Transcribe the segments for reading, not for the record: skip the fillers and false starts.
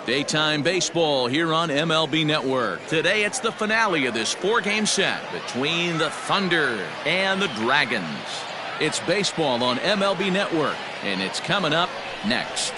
Daytime baseball here on MLB Network. Today it's the finale of this four-game set between the Thunder and the Dragons. It's baseball on MLB Network, and it's coming up next.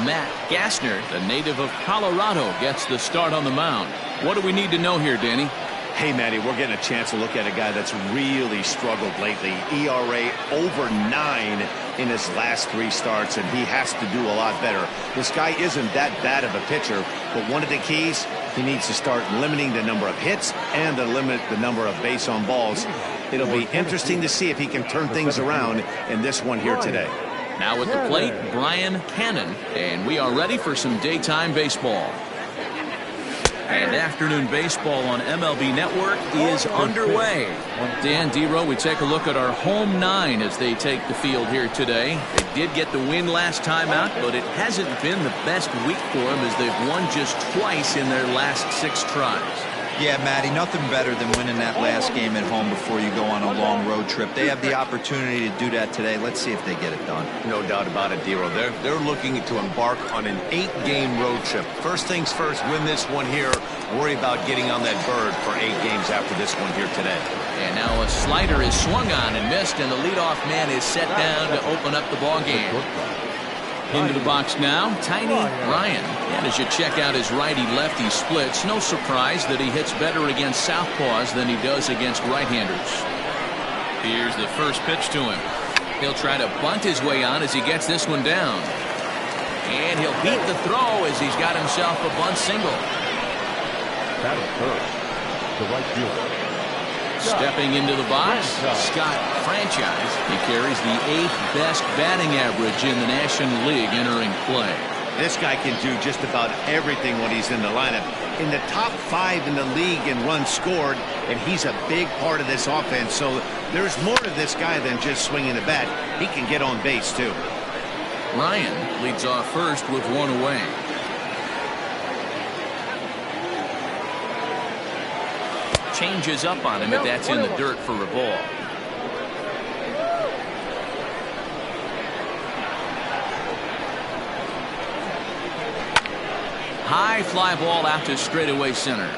Matt Gassner, the native of Colorado, gets the start on the mound. What do we need to know here, Danny? Hey, Matty, we're getting a chance to look at a guy that's really struggled lately. ERA over 9 in his last 3 starts, and he has to do a lot better. This guy isn't that bad of a pitcher, but one of the keys, he needs to start limiting the number of hits and to limit the number of base on balls. It'll be interesting to see if he can turn things around in this one here today. Now at the plate, Brian Cannon, and we are ready for some daytime baseball. And afternoon baseball on MLB Network is underway. Dan Dero, we take a look at our home 9 as they take the field here today. They did get the win last time out, but it hasn't been the best week for them as they've won just twice in their last 6 tries. Yeah, Matty, nothing better than winning that last game at home before you go on a long road trip. They have the opportunity to do that today. Let's see if they get it done. No doubt about it, Dero. They're looking to embark on an 8-game road trip. First things first, win this one here. Worry about getting on that bird for 8 games after this one here today. And now a slider is swung on and missed, and the leadoff man is set down to open up the ball game. Into the box now, Tiny Ryan. And as you check out his righty-lefty splits, no surprise that he hits better against southpaws than he does against right-handers. Here's the first pitch to him. He'll try to bunt his way on as he gets this one down. And he'll beat the throw as he's got himself a bunt single. Batting first, the right fielder. Stepping into the box, Scott Franchise. He carries the 8th best batting average in the National League entering play. This guy can do just about everything when he's in the lineup. In the top 5 in the league in runs scored, and he's a big part of this offense. So there's more to this guy than just swinging the bat. He can get on base, too. Ryan leads off first with 1 away. Changes up on him, but that's in the dirt for a ball. High fly ball out to straightaway center.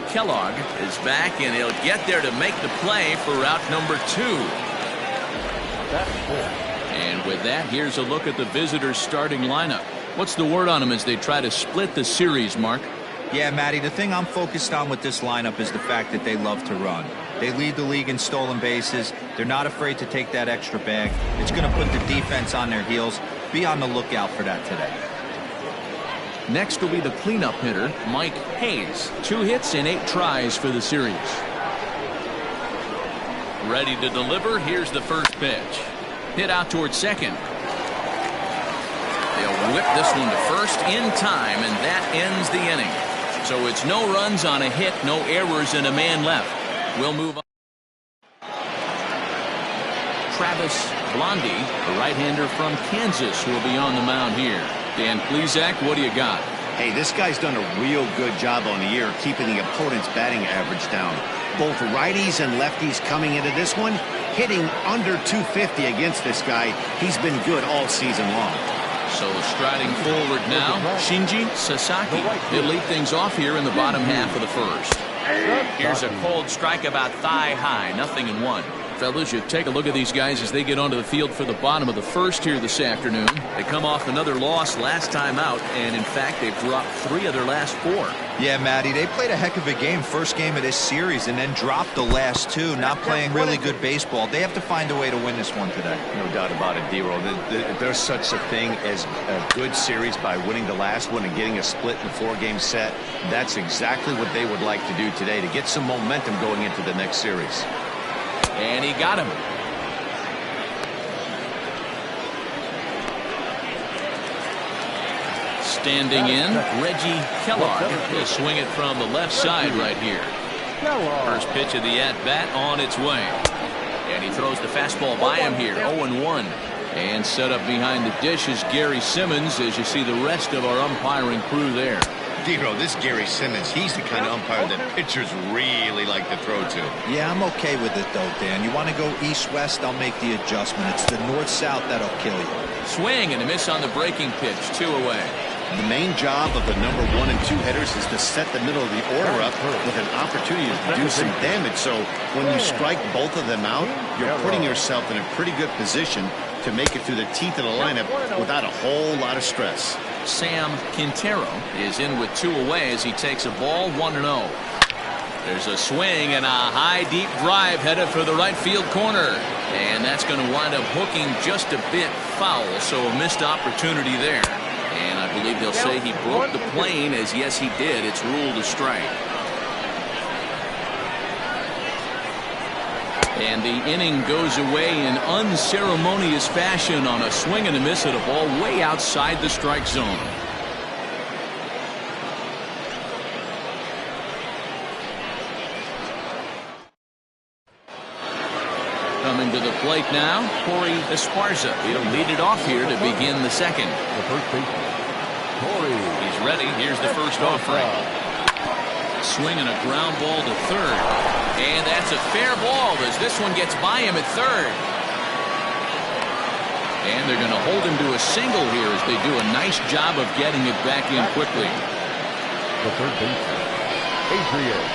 Kellogg is back, and he'll get there to make the play for route number 2. And with that, here's a look at the visitors' starting lineup. What's the word on them as they try to split the series, Mark? Yeah, Matty, the thing I'm focused on with this lineup is the fact that they love to run. They lead the league in stolen bases. They're not afraid to take that extra bag. It's going to put the defense on their heels. Be on the lookout for that today. Next will be the cleanup hitter, Mike Hayes. 2 hits and 8 tries for the series. Ready to deliver. Here's the first pitch. Hit out towards second. They'll whip this one to first in time, and that ends the inning. So it's no runs on a hit, no errors, and a man left. We'll move on. Travis Blondie, the right-hander from Kansas, will be on the mound here. Dan Plesac, what do you got? Hey, this guy's done a real good job on the year keeping the opponent's batting average down. Both righties and lefties coming into this one, hitting under 250 against this guy. He's been good all season long. So striding forward now, Shinji Sasaki. He'll lead things off here in the bottom half of the first. Here's a cold strike about thigh high, 0-1. Fellas, you take a look at these guys as they get onto the field for the bottom of the first here this afternoon. They come off another loss last time out, and in fact, they've dropped 3 of their last 4. Yeah, Matty, they played a heck of a game, first game of this series, and then dropped the last 2, not playing really good baseball. They have to find a way to win this one today. No doubt about it, Dero. There's such a thing as a good series by winning the last one and getting a split in a 4-game set. That's exactly what they would like to do today to get some momentum going into the next series. And he got him. Standing in, Reggie Kellogg will swing it from the left side right here. First pitch of the at-bat on its way. And he throws the fastball by him here, 0-1. And set up behind the dish is Gary Simmons as you see the rest of our umpiring crew there. Dero, this Gary Simmons, he's the kind of umpire that pitchers really like to throw to. Yeah, I'm okay with it, though, Dan. You want to go east-west, I'll make the adjustment. It's the north-south that'll kill you. Swing and a miss on the breaking pitch. 2 away. The main job of the number 1 and 2 hitters is to set the middle of the order up with an opportunity to do some damage. So when you strike both of them out, you're putting yourself in a pretty good position to make it through the teeth of the lineup without a whole lot of stress. Sam Quintero is in with 2 away as he takes a ball 1-0. There's a swing and a high deep drive headed for the right field corner, and that's going to wind up hooking just a bit foul, so a missed opportunity there. And I believe they'll say he broke the plane, as yes he did. It's ruled a strike. And the inning goes away in unceremonious fashion on a swing and a miss at a ball way outside the strike zone. Coming to the plate now, Corey Esparza. He'll lead it off here to begin the second. The first baseman, Corey. He's ready. Here's the first offering. Swing and a ground ball to third. And that's a fair ball as this one gets by him at third. And they're going to hold him to a single here as they do a nice job of getting it back in quickly. The third baseman, Adrian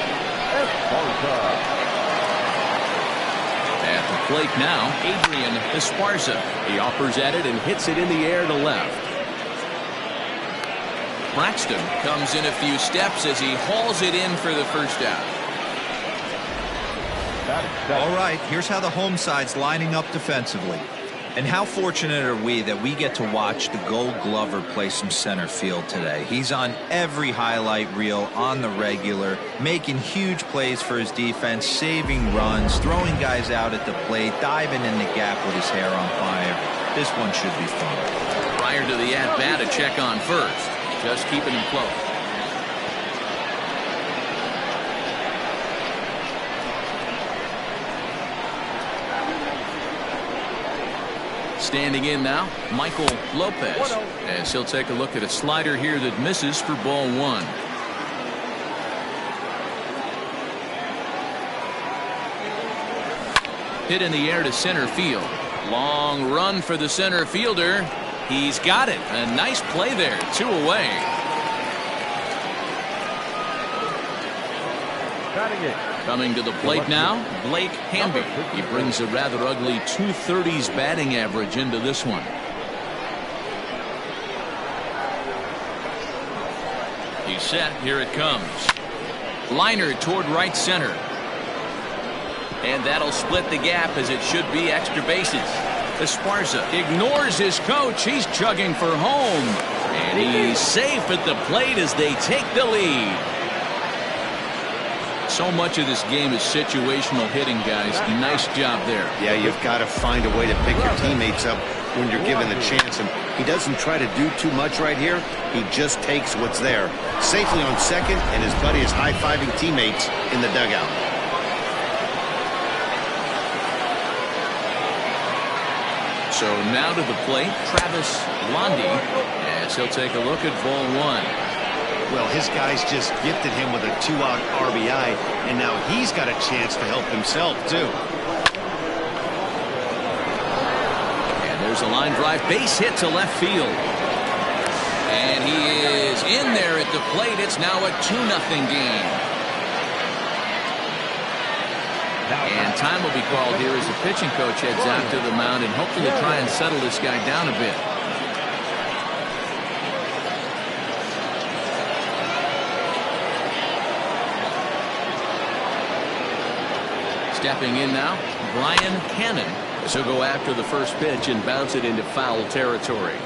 Esparza. At the plate now, Adrian Esparza. He offers at it and hits it in the air to left. Braxton comes in a few steps as he hauls it in for the first out. All right, here's how the home side's lining up defensively. And how fortunate are we that we get to watch the Gold Glover play some center field today. He's on every highlight reel on the regular, making huge plays for his defense, saving runs, throwing guys out at the plate, diving in the gap with his hair on fire. This one should be fun. Prior to the at-bat, a check on first. Just keeping him close. Standing in now, Michael Lopez, as he'll take a look at a slider here that misses for ball 1. Hit in the air to center field. Long run for the center fielder. He's got it. A nice play there. 2 away. Coming to the plate now, Blake Hamby. He brings a rather ugly 230s batting average into this one. He's set. Here it comes. Liner toward right center. And that'll split the gap as it should be extra bases. Esparza ignores his coach. He's chugging for home. And he's safe at the plate as they take the lead. So much of this game is situational hitting, guys. Nice job there. Yeah, you've got to find a way to pick your teammates up when you're given the chance. And he doesn't try to do too much right here. He just takes what's there. Safely on second, and his buddy is high-fiving teammates in the dugout. So now to the plate, Travis Londy, as he'll take a look at ball 1. Well, his guys just gifted him with a 2-out RBI, and now he's got a chance to help himself, too. And there's a line drive base hit to left field. And he is in there at the plate. It's now a 2-0 game. And time will be called here as the pitching coach heads out to the mound and hopefully try and settle this guy down a bit. Stepping in now, Brian Cannon. So he'll go after the first pitch and bounce it into foul territory.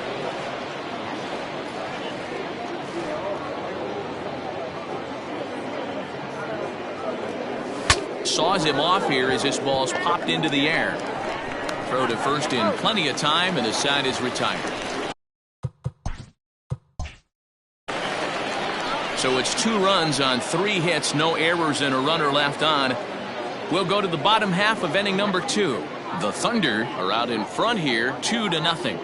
Saws him off here as this ball's popped into the air. Throw to first in plenty of time, and the side is retired. So it's 2 runs on 3 hits, no errors, and a runner left on. We'll go to the bottom half of inning number 2. The Thunder are out in front here, 2-0.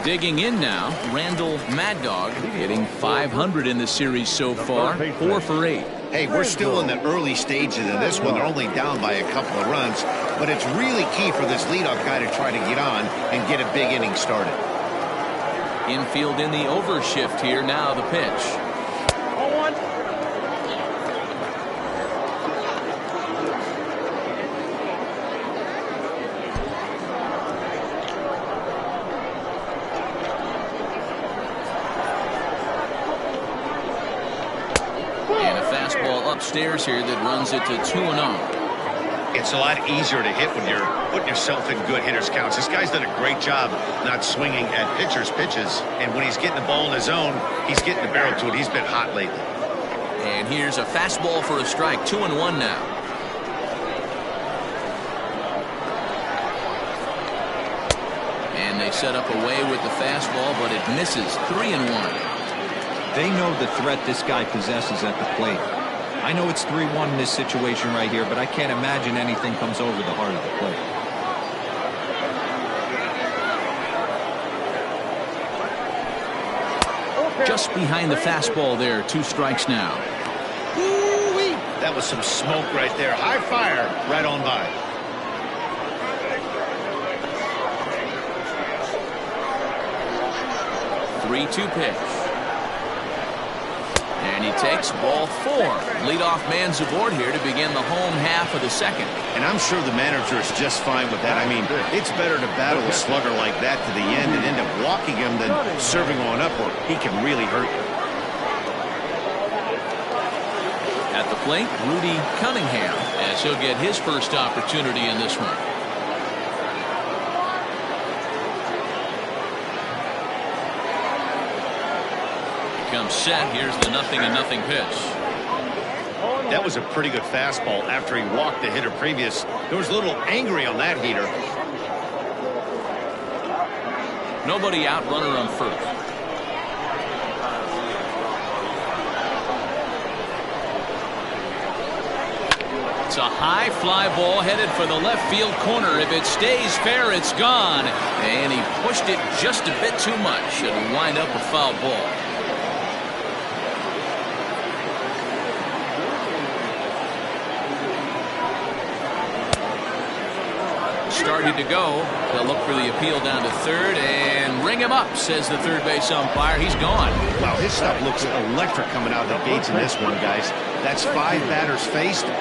Digging in now, Randall Mad Dog hitting .500 in the series so far, 4 for 8. Hey, we're still in the early stages of this one. They're only down by a couple of runs, but it's really key for this leadoff guy to try to get on and get a big inning started. Infield in the overshift here. Now the pitch. Upstairs here that runs it to 2-0. It's a lot easier to hit when you're putting yourself in good hitters counts. This guy's done a great job not swinging at pitchers' pitches, and when he's getting the ball in his zone, he's getting the barrel to it. He's been hot lately. And here's a fastball for a strike. 2-1 now. And they set up away with the fastball, but it misses. 3-1. They know the threat this guy possesses at the plate. I know it's 3-1 in this situation right here, but I can't imagine anything comes over the heart of the plate. Just behind the fastball there. 2 strikes now. Ooh-wee. That was some smoke right there. High fire right on by. Three-two pitch. And he takes ball 4. Leadoff man's aboard here to begin the home half of the second. And I'm sure the manager is just fine with that. I mean, it's better to battle a slugger like that to the end and end up walking him than serving on up, or he can really hurt you. At the plate, Rudy Cunningham, as he'll get his first opportunity in this one. Comes set. Here's the 0-0 pitch. That was a pretty good fastball after he walked the hitter previous. There was a little angry on that heater. Nobody out, runner on first. It's a high fly ball headed for the left field corner. If it stays fair, it's gone. And he pushed it just a bit too much. It'll wind up a foul ball. Started to go. They'll look for the appeal down to third and ring him up, says the third base umpire. He's gone. Wow, his stuff looks electric coming out of the gates in this one, guys. That's 5 batters faced, 4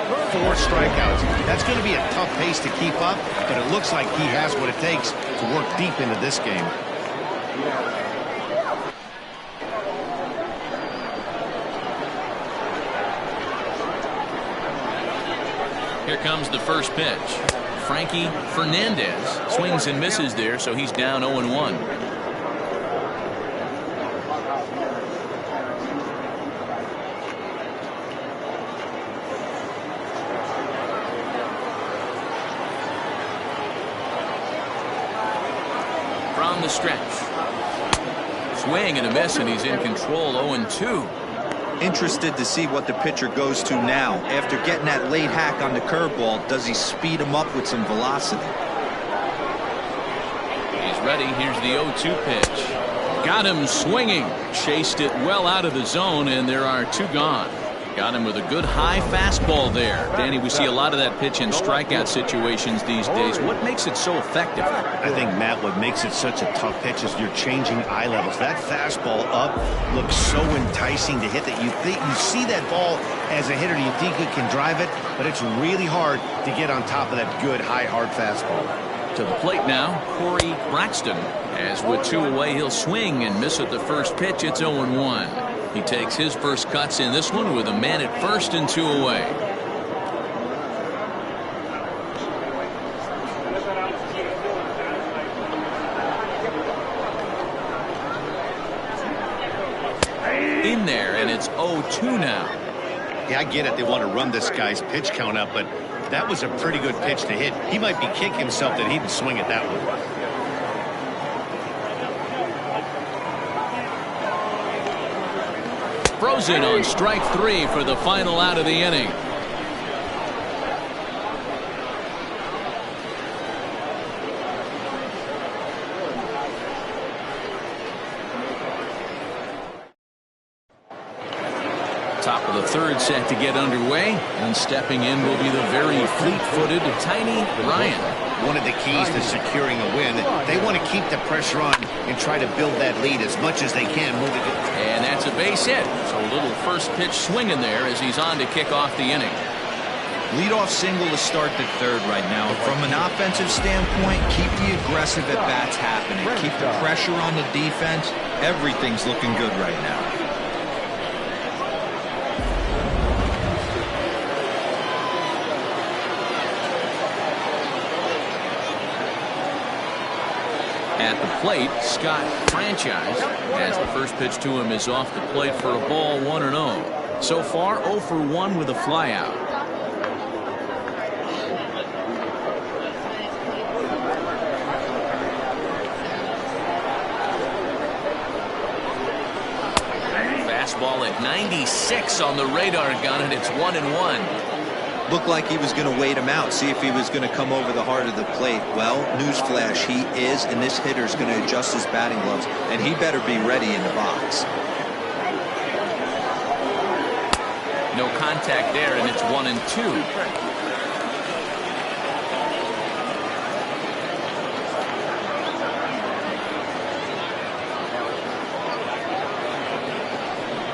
strikeouts. That's going to be a tough pace to keep up, but it looks like he has what it takes to work deep into this game. Here comes the first pitch. Frankie Fernandez swings and misses there, so he's down 0-1. From the stretch. Swing and a miss, and he's in control. 0-2. Interested to see what the pitcher goes to now. After getting that late hack on the curveball, does he speed him up with some velocity? He's ready. Here's the 0-2 pitch. Got him swinging. Chased it well out of the zone, and there are 2 gone. Got him with a good high fastball there. Danny, we see a lot of that pitch in strikeout situations these days. What makes it so effective? I think, Matt, what makes it such a tough pitch is you're changing eye levels. That fastball up looks so enticing to hit that you see that ball as a hitter, you think you can drive it, but it's really hard to get on top of that good high hard fastball. To the plate now, Corey Braxton. As with 2 away, he'll swing and miss at the first pitch. It's 0-1. He takes his first cuts in this one with a man at first and 2 away. In there, and it's 0-2 now. Yeah, I get it. They want to run this guy's pitch count up, but that was a pretty good pitch to hit. He might be kicking himself that he didn't swing at that one. Frozen on strike 3 for the final out of the inning. Top of the third set to get underway, and stepping in will be the very fleet-footed Tiny Ryan. One of the keys to securing a win, they want to keep the pressure on and try to build that lead as much as they can moving it. And that's a base hit. So a little first pitch swinging there as he's on to kick off the inning. Leadoff single to start the third right now. From an offensive standpoint, keep the aggressive at-bats happening. Keep the pressure on the defense. Everything's looking good right now. At the plate, Scott Franchise, as the first pitch to him is off the plate for a ball, 1-0. So far, 0 for 1 with a flyout. Fastball at 96 on the radar gun, and it's 1-1. Looked like he was going to wait him out, see if he was going to come over the heart of the plate. Well, newsflash, he is, and this hitter's going to adjust his batting gloves, and he better be ready in the box. No contact there, and it's 1-2.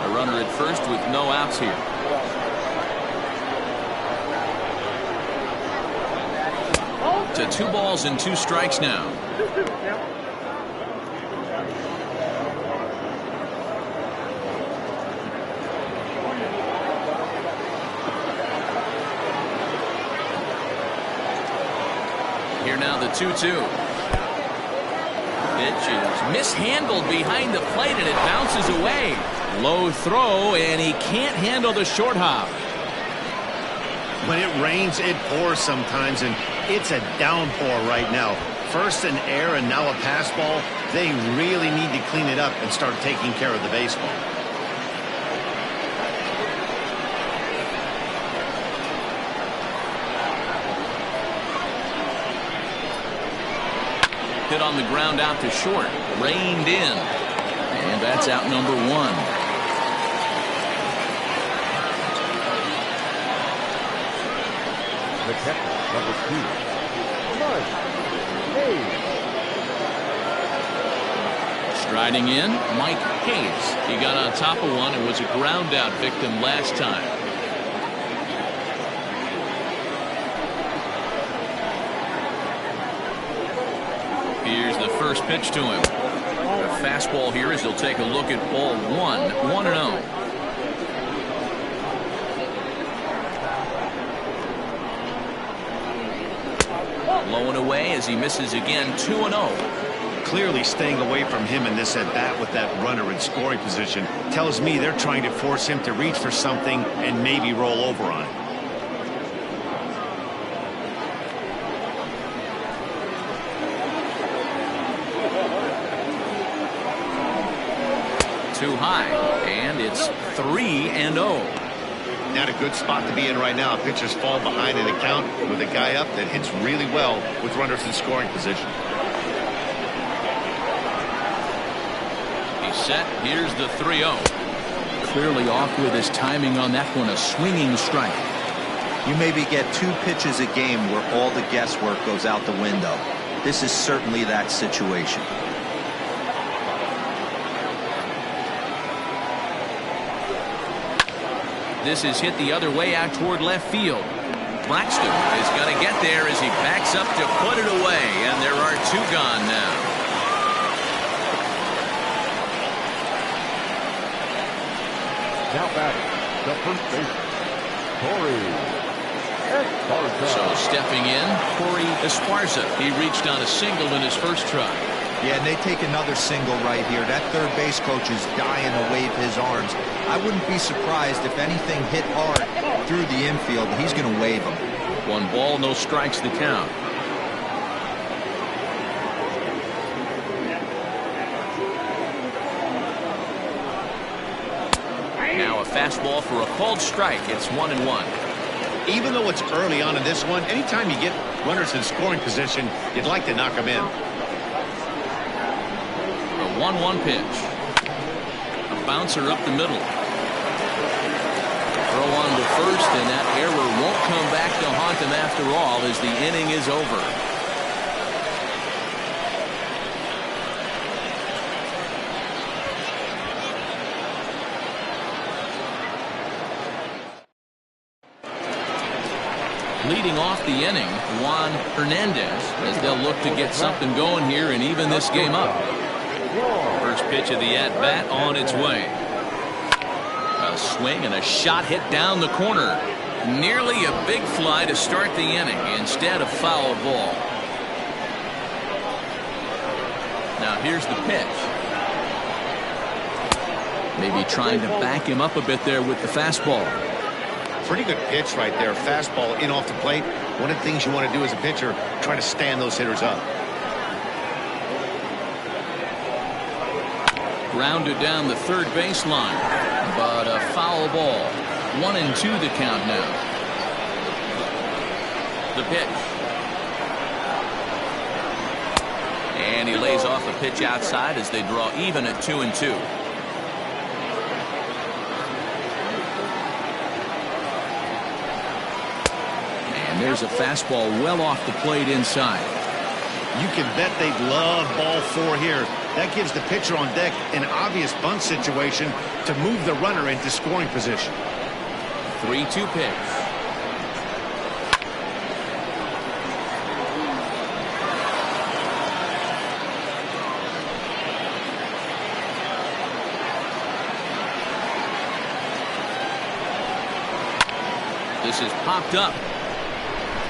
A runner at first with no outs here. To 2 balls and 2 strikes now. Here now the 2-2. Pitch is mishandled behind the plate and it bounces away. Low throw and he can't handle the short hop. When it rains, it pours sometimes, and it's a downpour right now. First an error and now a pass ball. They really need to clean it up and start taking care of the baseball. Hit on the ground out to short. Reined in. And that's out number 1. The catcher, number 2, Mike Hayes. Striding in, Mike Hayes. He got on top of one and was a ground out victim last time. Here's the first pitch to him. A fastball here as he'll take a look at ball 1, 1-0. Low and away as he misses again, 2-0. Clearly staying away from him in this at-bat with that runner in scoring position tells me they're trying to force him to reach for something and maybe roll over on it. Too high, and it's 3-0. Not a good spot to be in right now. Pitchers fall behind in the count with a guy up that hits really well with runners in scoring position. He's set. Here's the 3-0. Clearly off with his timing on that one. A swinging strike. You maybe get 2 pitches a game where all the guesswork goes out the window. This is certainly that situation. This is hit the other way out toward left field. Braxton is going to get there as he backs up to put it away, and there are 2 gone now. Now batting, the first baseman, Corey Esparza. So stepping in, Corey Esparza. He reached on a single in his first try. Yeah, and they take another single right here. That third base coach is dying to wave his arms. I wouldn't be surprised if anything hit hard through the infield. He's going to wave them. 1 ball, no strikes the count. Now a fastball for a called strike. It's 1-1. Even though it's early on in this one, anytime you get runners in scoring position, you'd like to knock them in. A 1-1 pitch. A bouncer up the middle. on to first, and that error won't come back to haunt him after all as the inning is over. Leading off the inning, Juan Hernandez, as they'll look to get something going here and even this game up. First pitch of the at-bat on its way. A swing and a shot hit down the corner. Nearly a big fly to start the inning instead of foul ball. Now here's the pitch. Maybe trying to back him up a bit there with the fastball. Pretty good pitch right there. Fastball in off the plate. One of the things you want to do as a pitcher, try to stand those hitters up. Grounded down the third baseline, but a foul ball. 1-2 the count now. The pitch. And he lays off a pitch outside as they draw even at 2-2. There's a fastball well off the plate inside. You can bet they'd love ball 4 here. That gives the pitcher on deck an obvious bunt situation to move the runner into scoring position. 3-2 pitch. This is popped up.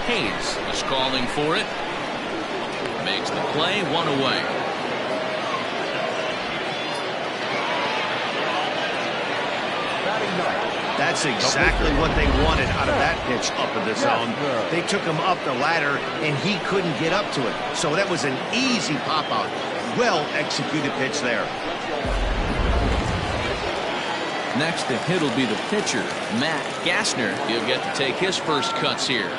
Hayes is calling for it. Makes the play, 1 away. That's exactly what they wanted out of that pitch up in the zone. They took him up the ladder, and he couldn't get up to it. So that was an easy pop-out. Well-executed pitch there. Next to hit will be the pitcher, Matt Gassner. He'll get to take his first cuts here.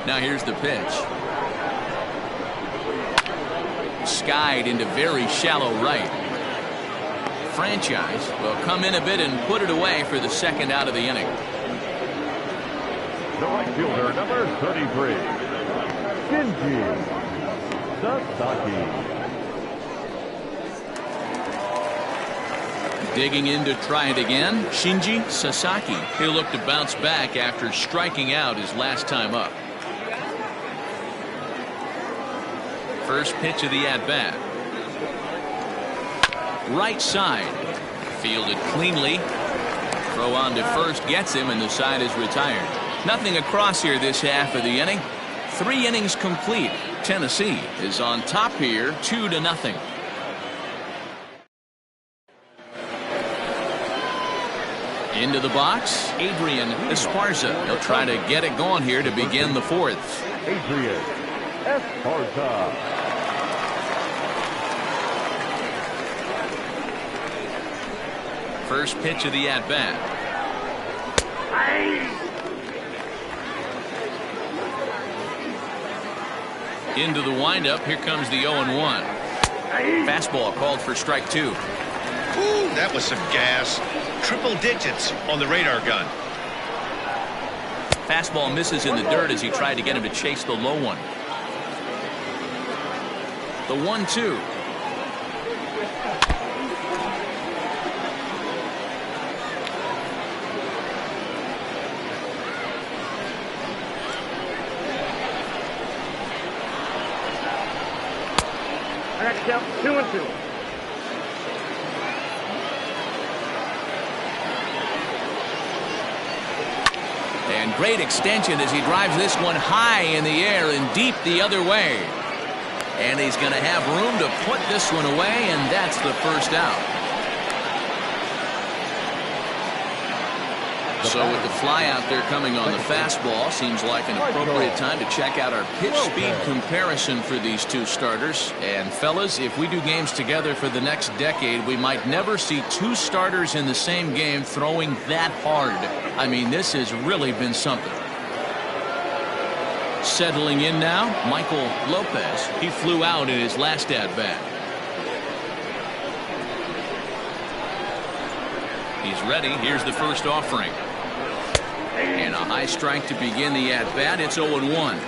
Now here's the pitch. Skied into very shallow right. Franchise will come in a bit and put it away for the second out of the inning. The right fielder, number 33, Shinji Sasaki. Digging in to try it again, Shinji Sasaki. He'll look to bounce back after striking out his last time up. First pitch of the at-bat. Right side. Fielded cleanly. Throw on to first gets him, and the side is retired. Nothing across here this half of the inning. 3 innings complete. Tennessee is on top here, 2-0. Into the box, Adrian Esparza. He'll try to get it going here to begin the 4th. Adrian Esparza. First pitch of the at-bat. Into the windup. Here comes the 0-1. Fastball called for strike 2. Ooh, that was some gas. Triple digits on the radar gun. Fastball misses in the dirt as he tried to get him to chase the low one. The 1-2. Count 2-2. And great extension as he drives this one high in the air and deep the other way. And he's going to have room to put this one away, and that's the first out. So with the fly out there coming on the fastball, seems like an appropriate time to check out our pitch speed comparison for these two starters. And fellas, if we do games together for the next decade, we might never see 2 starters in the same game throwing that hard. I mean, this has really been something. Settling in now, Michael Lopez. He flew out in his last at-bat. He's ready. Here's the first offering. And a high strike to begin the at-bat. It's 0-1.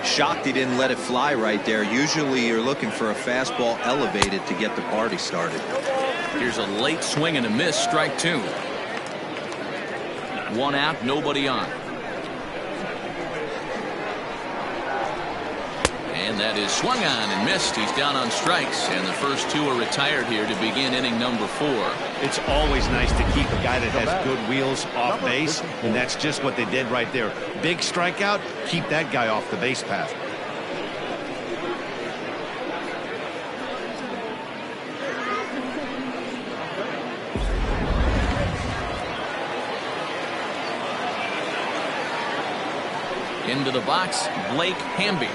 Shocked he didn't let it fly right there. Usually you're looking for a fastball elevated to get the party started. Here's a late swing and a miss. Strike two. One out, nobody on. And that is swung on and missed. He's down on strikes, and the first two are retired here to begin inning number 4. It's always nice to keep a guy that has good wheels off base, and that's just what they did right there. Big strikeout, keep that guy off the base path. Into the box, Blake Hamby.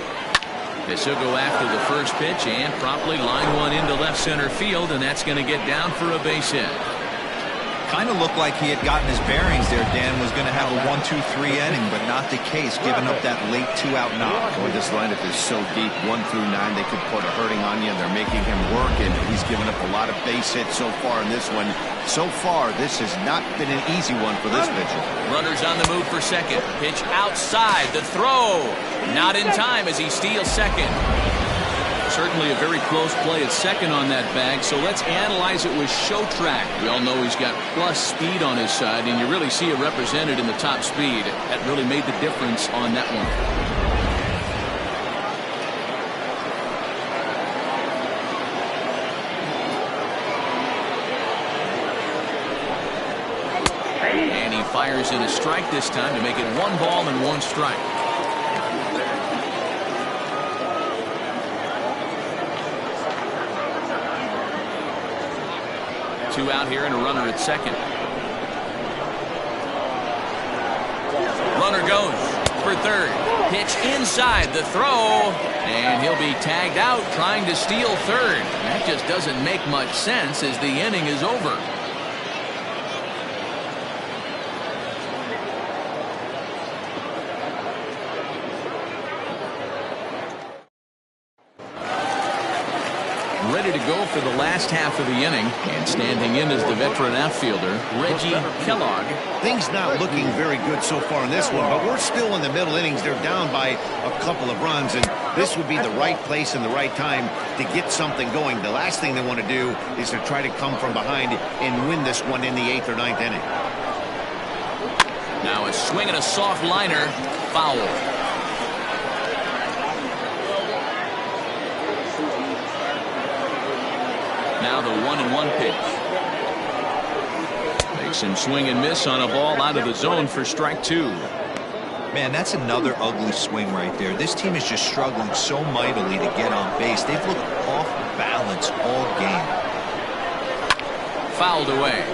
This will go after the first pitch and promptly line one into left center field, and that's going to get down for a base hit. Kind of looked like he had gotten his bearings there. Dan was going to have a 1-2-3 inning, but not the case, giving up that late 2-out knock. Boy, this lineup is so deep, 1 through 9. They could put a hurting on you, and they're making him work, and he's given up a lot of base hits so far in this one. So far, this has not been an easy one for this pitcher. Runners on the move for second. Pitch outside. The throw. Not in time as he steals second. Certainly a very close play at second on that bag, so let's analyze it with show track. We all know he's got plus speed on his side, and you really see it represented in the top speed. That really made the difference on that one. And he fires in a strike this time to make it 1 ball and 1 strike. Two out here and a runner at second. Runner goes for third. Pitch inside, the throw, and he'll be tagged out trying to steal third. That just doesn't make much sense as the inning is over. Ready to go for the last half of the inning, and standing in is the veteran outfielder, Reggie Kellogg. Things not looking very good so far in this one, but we're still in the middle innings. They're down by a couple of runs, and this would be the right place and the right time to get something going. The last thing they want to do is to try to come from behind and win this one in the 8th or 9th inning. Now a swing and a soft liner, foul. Now the 1-1 pitch. Makes him swing and miss on a ball out of the zone for strike 2. Man, that's another ugly swing right there. This team is just struggling so mightily to get on base. They've looked off balance all game. Fouled away.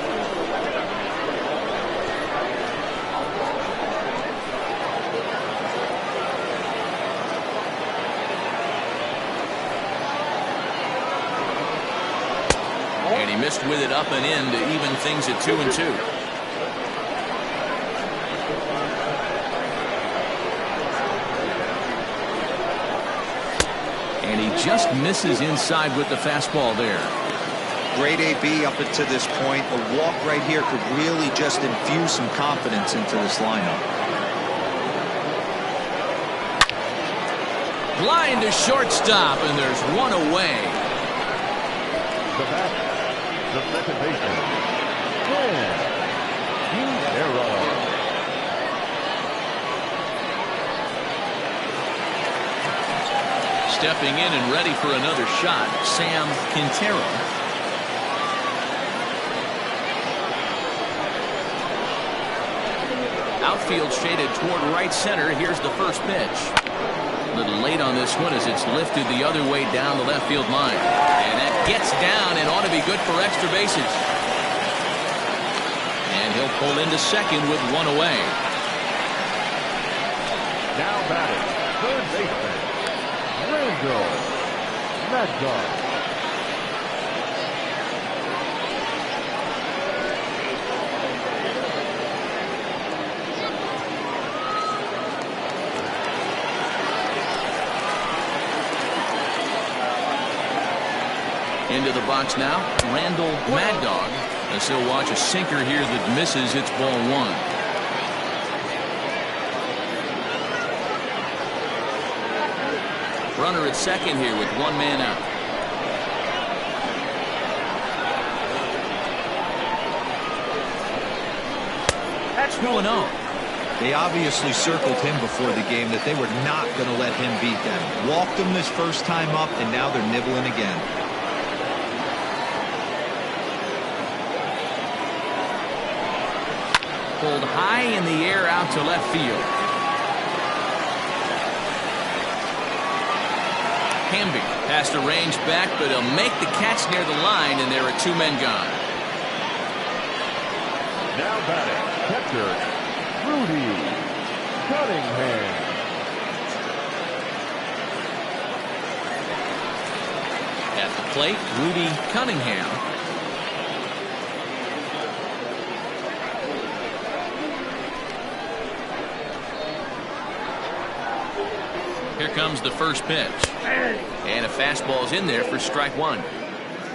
And he missed with it up and in to even things at 2-2. And he just misses inside with the fastball there. Great AB up until this point. A walk right here could really just infuse some confidence into this lineup. Line to shortstop, and there's one away. The back, the second baseman, Quintero. Stepping in and ready for another shot, Sam Quintero. Outfield shaded toward right center. Here's the first pitch. A little late on this one as it's lifted the other way down the left field line. And that gets down and ought to be good for extra bases. And he'll pull into second with one away. Now batting, third baseman, Randall Maddox. Into the box now, Randall Mad Dog. As he'll watch a sinker here that misses. It's ball one. Runner at second here with one man out. That's 2-0. They obviously circled him before the game that they were not going to let him beat them. Walked him this first time up, and now they're nibbling again. Pulled high in the air out to left field. Hamby has to range back, but he'll make the catch near the line, and there are two men gone. Now batting, catcher, Rudy Cunningham. At the plate, Rudy Cunningham. Here comes the first pitch. And a fastball's in there for strike one.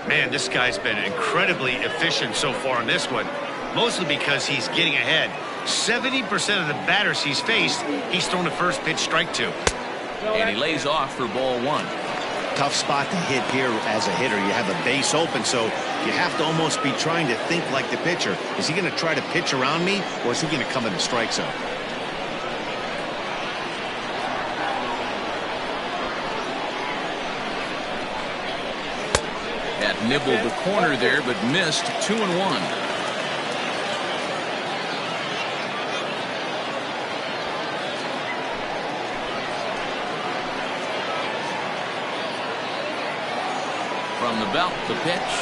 Man, this guy's been incredibly efficient so far in this one. Mostly because he's getting ahead. 70% of the batters he's faced, he's thrown the first pitch strike to. And he lays off for ball one. Tough spot to hit here as a hitter. You have a base open, so you have to almost be trying to think like the pitcher. Is he going to try to pitch around me, or is he going to come in the strike zone? Had nibbled the corner there, but missed. 2-1. From the belt, the pitch.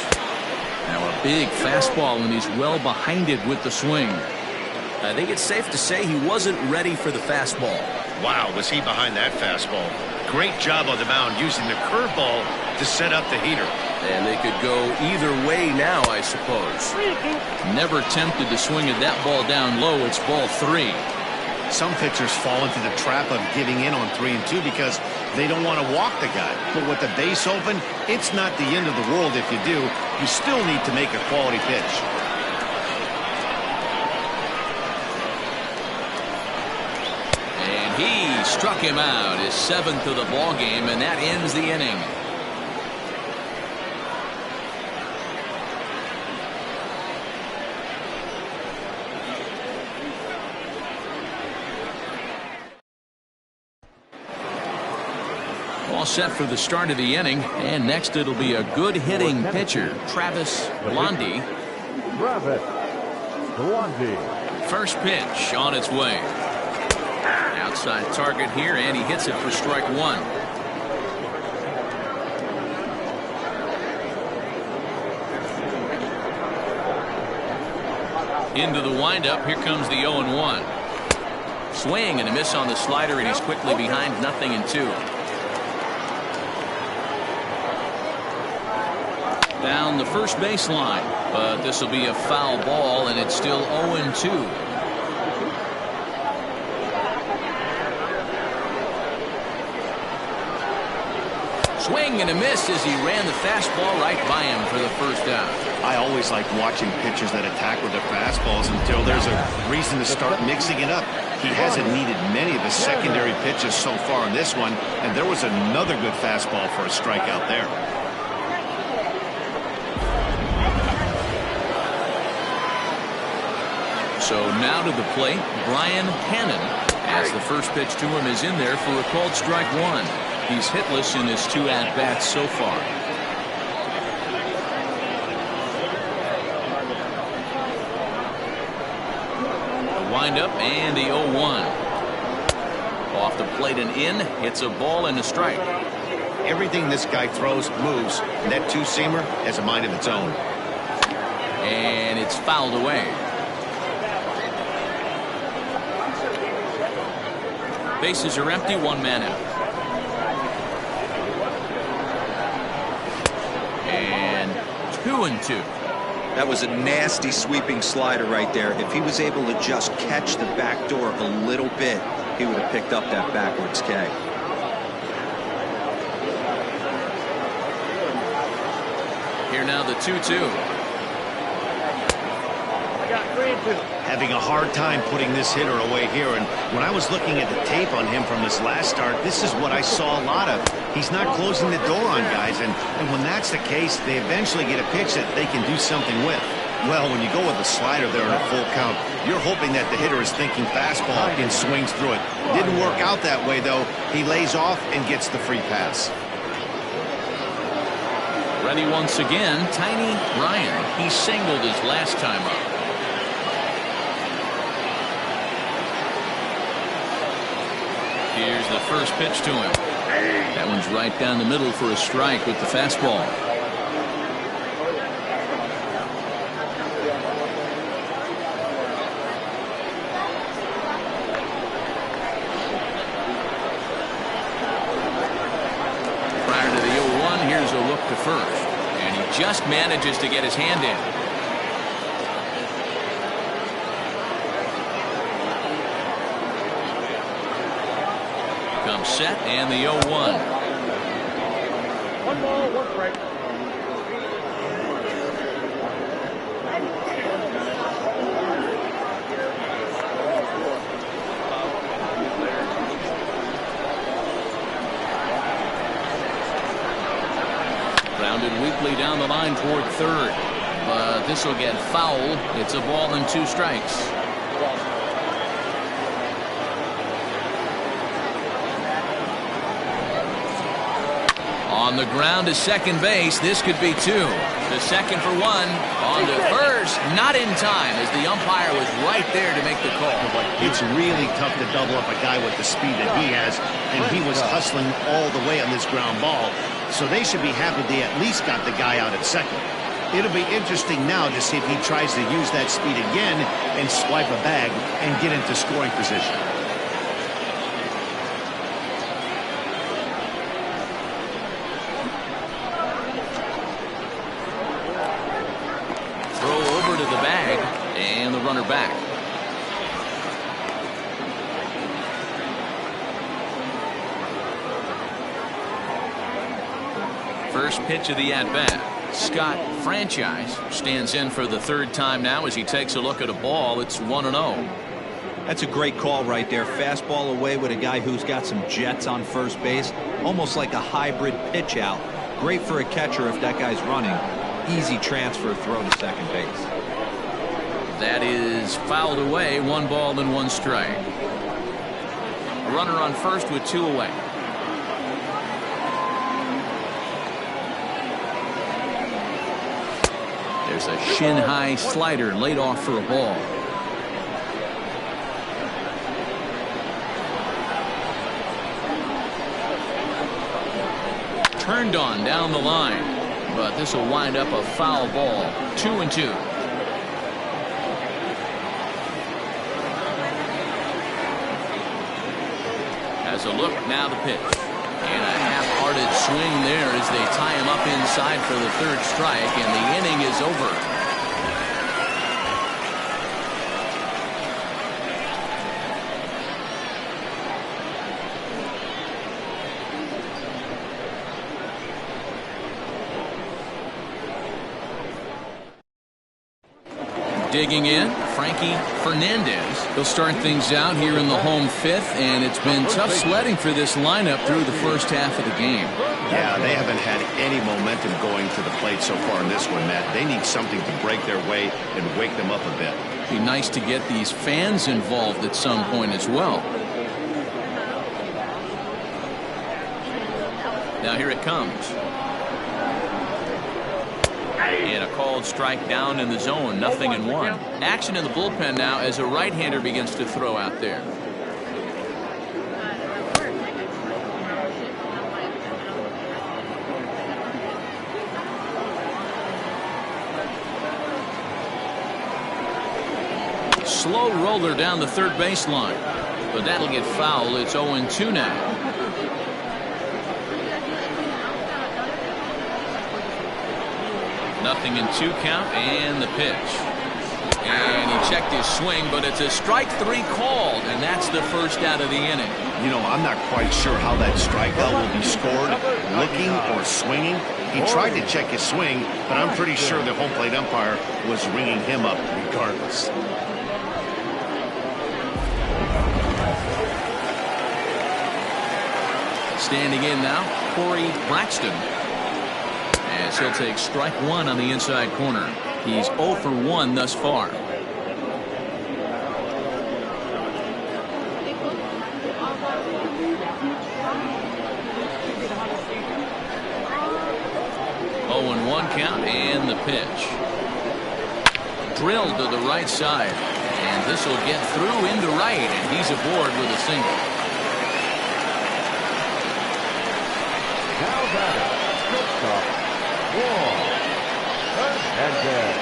Now a big fastball, and he's well behind it with the swing. I think it's safe to say he wasn't ready for the fastball. Wow, was he behind that fastball. Great job on the mound using the curveball to set up the heater. And they could go either way now, I suppose. Never tempted to swing at that ball down low. It's ball three. Some pitchers fall into the trap of giving in on 3 and 2 because they don't want to walk the guy. But with the base open, it's not the end of the world if you do. You still need to make a quality pitch. And he struck him out, his 7th of the ball game, and that ends the inning. All set for the start of the inning, and next it'll be a good hitting pitcher, Travis Blondie. First pitch on its way. Outside target here, and he hits it for strike one. Into the windup, here comes the 0-1. Swing and a miss on the slider, and he's quickly behind 0-2. Down the first baseline, but this will be a foul ball, and it's still 0-2. Swing and a miss as he ran the fastball right by him for the first out. I always like watching pitchers that attack with their fastballs until there's a reason to start mixing it up. He hasn't needed many of the secondary pitches so far in this one, and there was another good fastball for a strikeout there. So now to the plate, Brian Cannon, as the first pitch to him is in there for a called strike one. He's hitless in his 2 at-bats so far. The windup and the 0-1. Off the plate and in, hits a ball and a strike. Everything this guy throws moves, and that two-seamer has a mind of its own. And it's fouled away. Bases are empty, 1 man out. And 2-2. That was a nasty sweeping slider right there. If he was able to just catch the back door a little bit, he would have picked up that backwards K. Here now the 2-2. Having a hard time putting this hitter away here. And when I was looking at the tape on him from his last start, this is what I saw a lot of. He's not closing the door on guys. And when that's the case, they eventually get a pitch that they can do something with. Well, when you go with a slider there in a full count, you're hoping that the hitter is thinking fastball and swings through it. Didn't work out that way, though. He lays off and gets the free pass. Ready once again, Tiny Ryan. He singled his last time up. Here's the first pitch to him. That one's right down the middle for a strike with the fastball. Prior to the 0-1, here's a look to first. And he just manages to get his hand in. Set and the 0-1. 1 ball, 1 strike. Grounded weakly down the line toward third, but this will get foul. It's a ball and 2 strikes. On the ground to second base. This could be 2. The second for 1. On to first. Not in time as the umpire was right there to make the call. It's really tough to double up a guy with the speed that he has, and he was hustling all the way on this ground ball. So they should be happy they at least got the guy out at second. It'll be interesting now to see if he tries to use that speed again and swipe a bag and get into scoring position. Runner back. First pitch of the at-bat. Scott Franchise stands in for the 3rd time now as he takes a look at a ball. It's 1-0. That's a great call right there. Fastball away with a guy who's got some jets on first base. Almost like a hybrid pitch out. Great for a catcher if that guy's running. Easy transfer throw to second base. That is fouled away. 1 ball and 1 strike. A runner on first with 2 away. There's a shin high slider laid off for a ball. Turned on down the line, but this will wind up a foul ball. 2-2. As a look, now the pitch. And a half-hearted swing there as they tie him up inside for the 3rd strike, and the inning is over. Digging in, Frankie Fernandez. He'll start things out here in the home 5th, and it's been tough sledding for this lineup through the first half of the game. Yeah, they haven't had any momentum going to the plate so far in this one, Matt. They need something to break their way and wake them up a bit. Be nice to get these fans involved at some point as well. Now here it comes. And a called strike down in the zone. 0-1. Action in the bullpen now as a right-hander begins to throw out there. Slow roller down the third baseline, but that'll get foul. It's 0-2 now. Nothing in 2 count, and the pitch. And he checked his swing, but it's a strike 3 called, and that's the first out of the inning. You know, I'm not quite sure how that strikeout will be scored, looking or swinging. He tried to check his swing, but I'm pretty sure the home plate umpire was ringing him up regardless. Standing in now, Corey Braxton. As he'll take strike one on the inside corner. He's 0 for 1 thus far. Count and the pitch. Drilled to the right side. And this will get through into right, and he's aboard with a single. Now batter, shortstop, Juan Hernandez.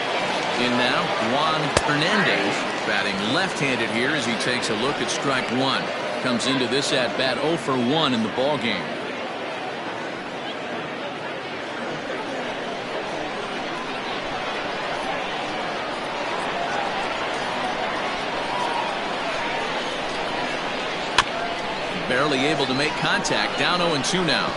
In now, Juan Hernandez batting left-handed here as he takes a look at strike one. Comes into this at-bat 0 for 1 in the ballgame. Barely able to make contact. Down 0-2 now.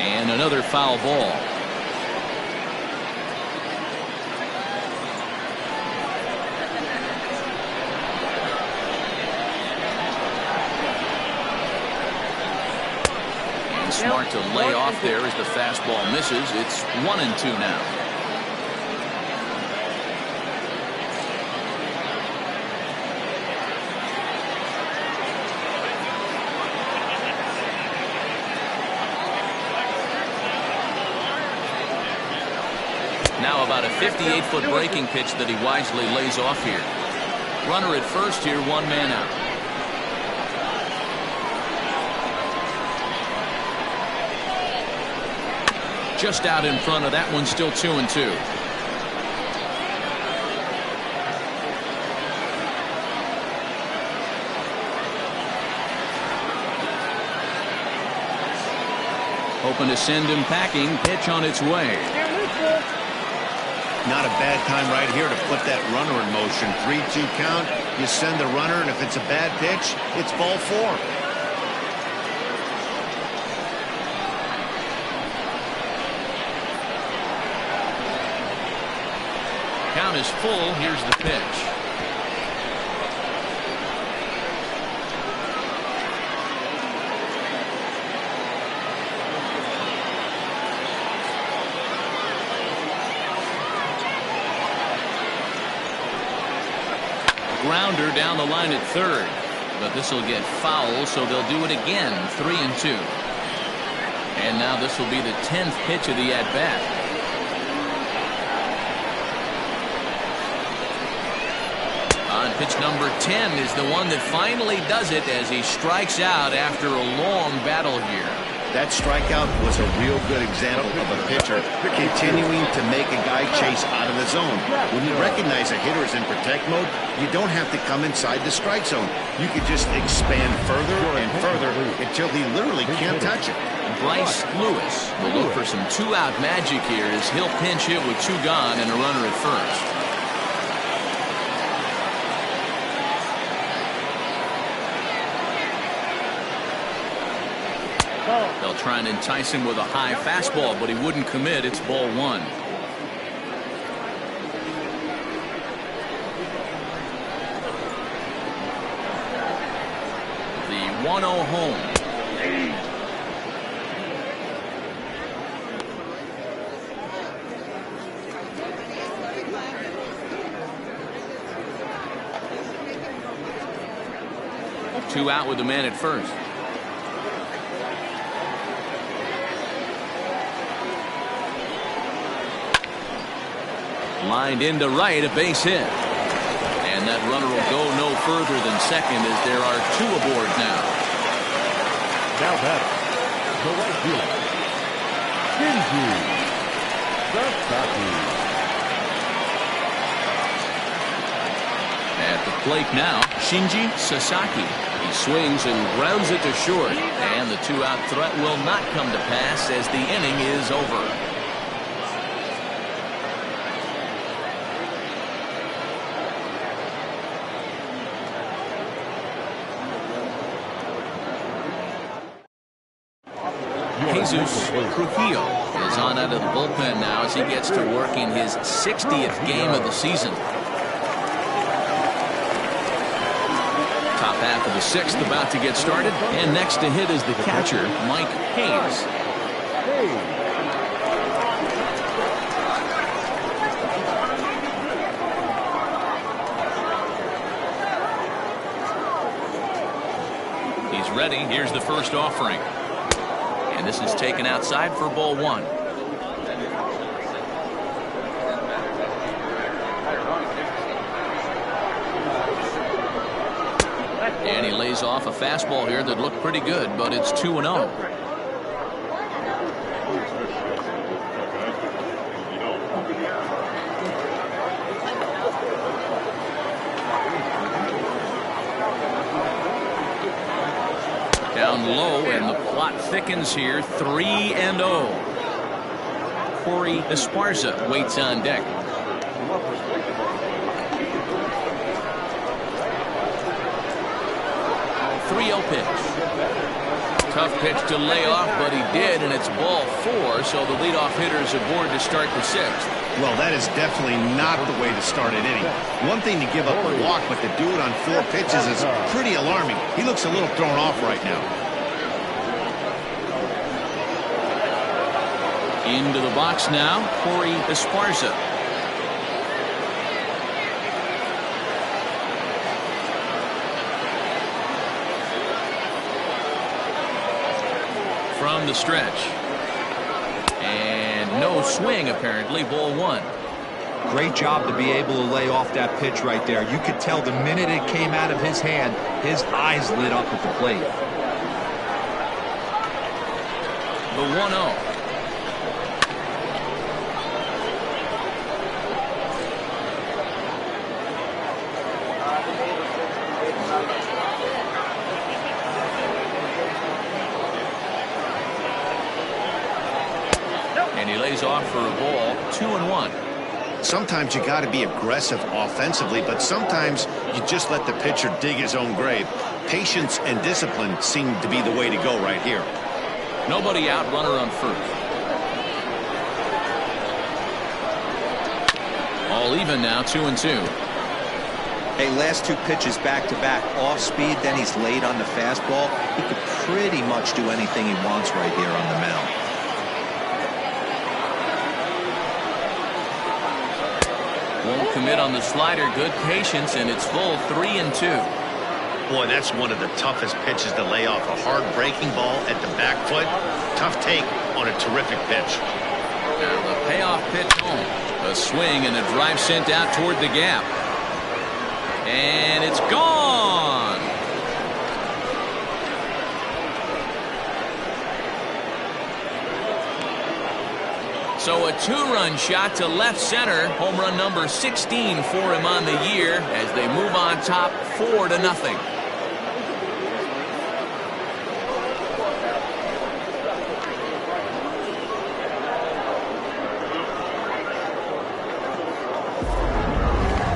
And another foul ball. Smart to lay off there as the fastball misses. It's 1-2 now. Now about a 58-foot breaking pitch that he wisely lays off here. Runner at first here, 1 man out. Just out in front of that one, still 2-2. Hoping to send him packing. Pitch on its way. Not a bad time right here to put that runner in motion. 3-2 count. You send the runner, and if it's a bad pitch, it's ball 4. Count is full. Here's the pitch. Grounder down the line at third, but this will get foul, so they'll do it again. 3-2. And now this will be the 10th pitch of the at-bat. Pitch number 10 is the one that finally does it as he strikes out after a long battle here. That strikeout was a real good example of a pitcher continuing to make a guy chase out of the zone. When you recognize a hitter is in protect mode, you don't have to come inside the strike zone. You can just expand further and further until he literally can't touch it. Bryce Lewis will look for some two-out magic here as he'll pinch hit with 2 gone and a runner at first. They'll try and entice him with a high fastball, but he wouldn't commit. It's ball 1. The 1-0 home. Two out with the man at first. Lined into right, a base hit. And that runner will go no further than second as there are 2 aboard now. Now batter, the right fielder, Shinji Sasaki. At the plate now, Shinji Sasaki. He swings and grounds it to short. And the 2-out threat will not come to pass as the inning is over. Jesus Trujillo is on out of the bullpen now as he gets to work in his 60th game of the season. Top half of the 6th about to get started, and next to hit is the catcher, Mike Hayes. He's ready. Here's the first offering. And this is taken outside for ball 1. And he lays off a fastball here that looked pretty good, but it's 2-0. Down low, and the plot thickens here. 3-0. Corey Esparza waits on deck. 3-0 pitch. Tough pitch to lay off, but he did, and it's ball 4, so the leadoff hitter is aboard to start the 6th. Well, that is definitely not the way to start an inning. One thing to give up a walk, but to do it on 4 pitches is pretty alarming. He looks a little thrown off right now. Into the box now, Corey Esparza. From the stretch. And no swing, apparently. Ball 1. Great job to be able to lay off that pitch right there. You could tell the minute it came out of his hand, his eyes lit up at the plate. The 1-0. And he lays off for a ball. 2-1. Sometimes you got to be aggressive offensively, but sometimes you just let the pitcher dig his own grave. Patience and discipline seem to be the way to go right here. Nobody out, runner on first. All even now, 2-2. Hey, last 2 pitches back-to-back, off speed, then he's late on the fastball. He could pretty much do anything he wants right here on the mound. Won't commit on the slider. Good patience, and it's full. 3-2. Boy, that's one of the toughest pitches to lay off. A hard breaking ball at the back foot. Tough take on a terrific pitch. Now the payoff pitch home. A swing and a drive sent out toward the gap. And it's gone. So a 2-run shot to left center. Home run number 16 for him on the year as they move on top 4-0.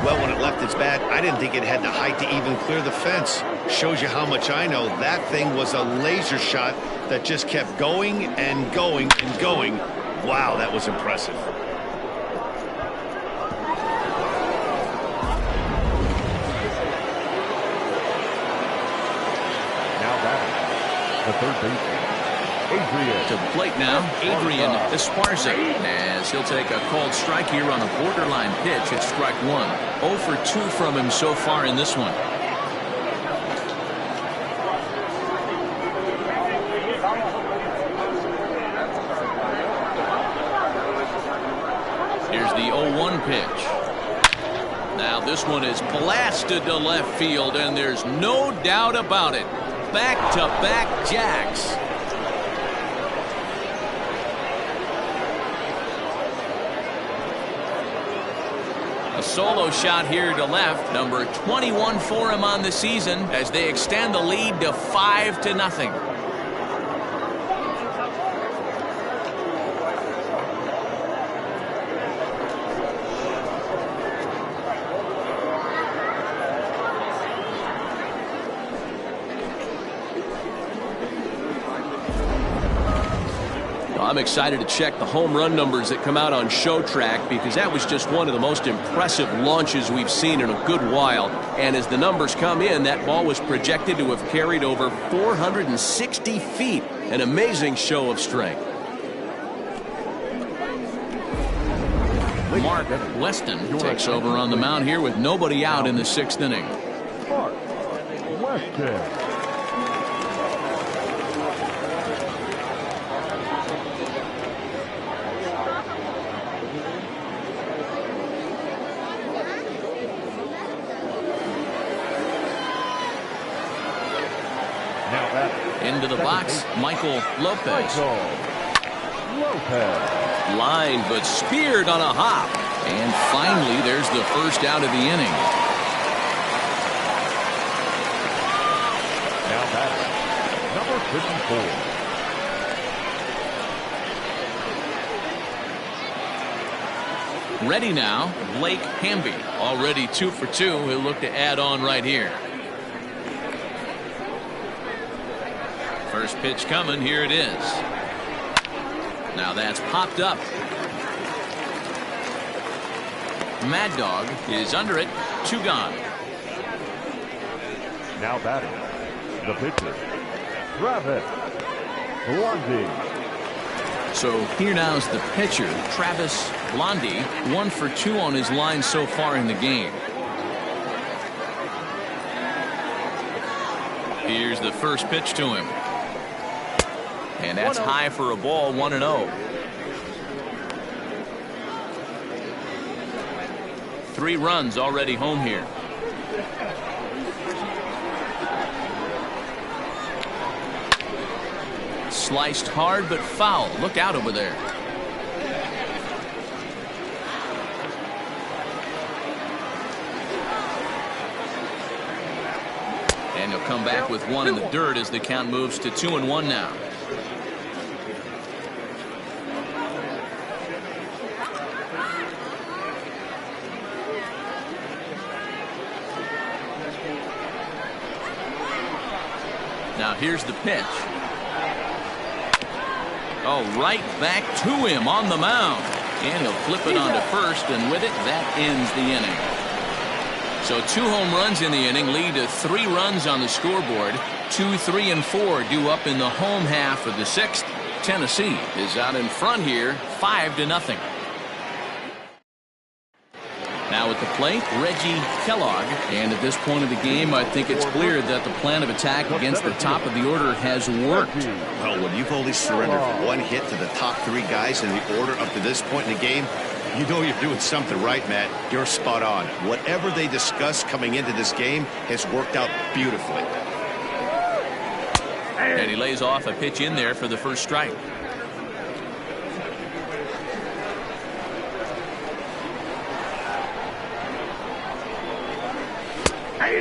Well, when it left its bat, I didn't think it had the height to even clear the fence. Shows you how much I know. That thing was a laser shot that just kept going and going and going. Wow, that was impressive. Now back, the third baseman, Adrian. To the plate now, Adrian Esparza, as he'll take a called strike here on a borderline pitch. It's strike 1. 0 for 2 from him so far in this one. Here's the 0-1 pitch. Now this one is blasted to left field, and there's no doubt about it. Back-to-back jacks. A solo shot here to left. Number 21 for him on the season as they extend the lead to 5-0. I'm excited to check the home run numbers that come out on Show Track, because that was just one of the most impressive launches we've seen in a good while. And as the numbers come in, that ball was projected to have carried over 460 feet. An amazing show of strength. Mark Weston takes over on the mound here with nobody out in the 6th inning. Mark Weston. Into the box, Michael Lopez. Line, but speared on a hop. And finally, there's the first out of the inning. Now batting, number 54. Ready now, Blake Hamby. Already 2 for 2. He'll look to add on right here. First pitch coming. Here it is. Now that's popped up. Mad Dog is under it. 2 gone. Now batting, the pitcher, Travis Blondie. So here now's the pitcher, Travis Blondie. 1 for 2 on his line so far in the game. Here's the first pitch to him. And that's high for a ball. 1-0. 3 runs already home here. Sliced hard but foul. Look out over there. And he'll come back with 1 in the dirt as the count moves to 2-1 now. Now here's the pitch. Oh, right back to him on the mound. And he'll flip it onto first, and with it, that ends the inning. So 2 home runs in the inning lead to 3 runs on the scoreboard. 2, 3, and 4 due up in the home half of the 6th. Tennessee is out in front here, 5-0. Now at the plate, Reggie Kellogg. And at this point of the game, I think it's clear that the plan of attack against the top of the order has worked. Well, when you've only surrendered 1 hit to the top 3 guys in the order up to this point in the game, you know you're doing something right, Matt. You're spot on. Whatever they discussed coming into this game has worked out beautifully. And he lays off a pitch in there for the first strike.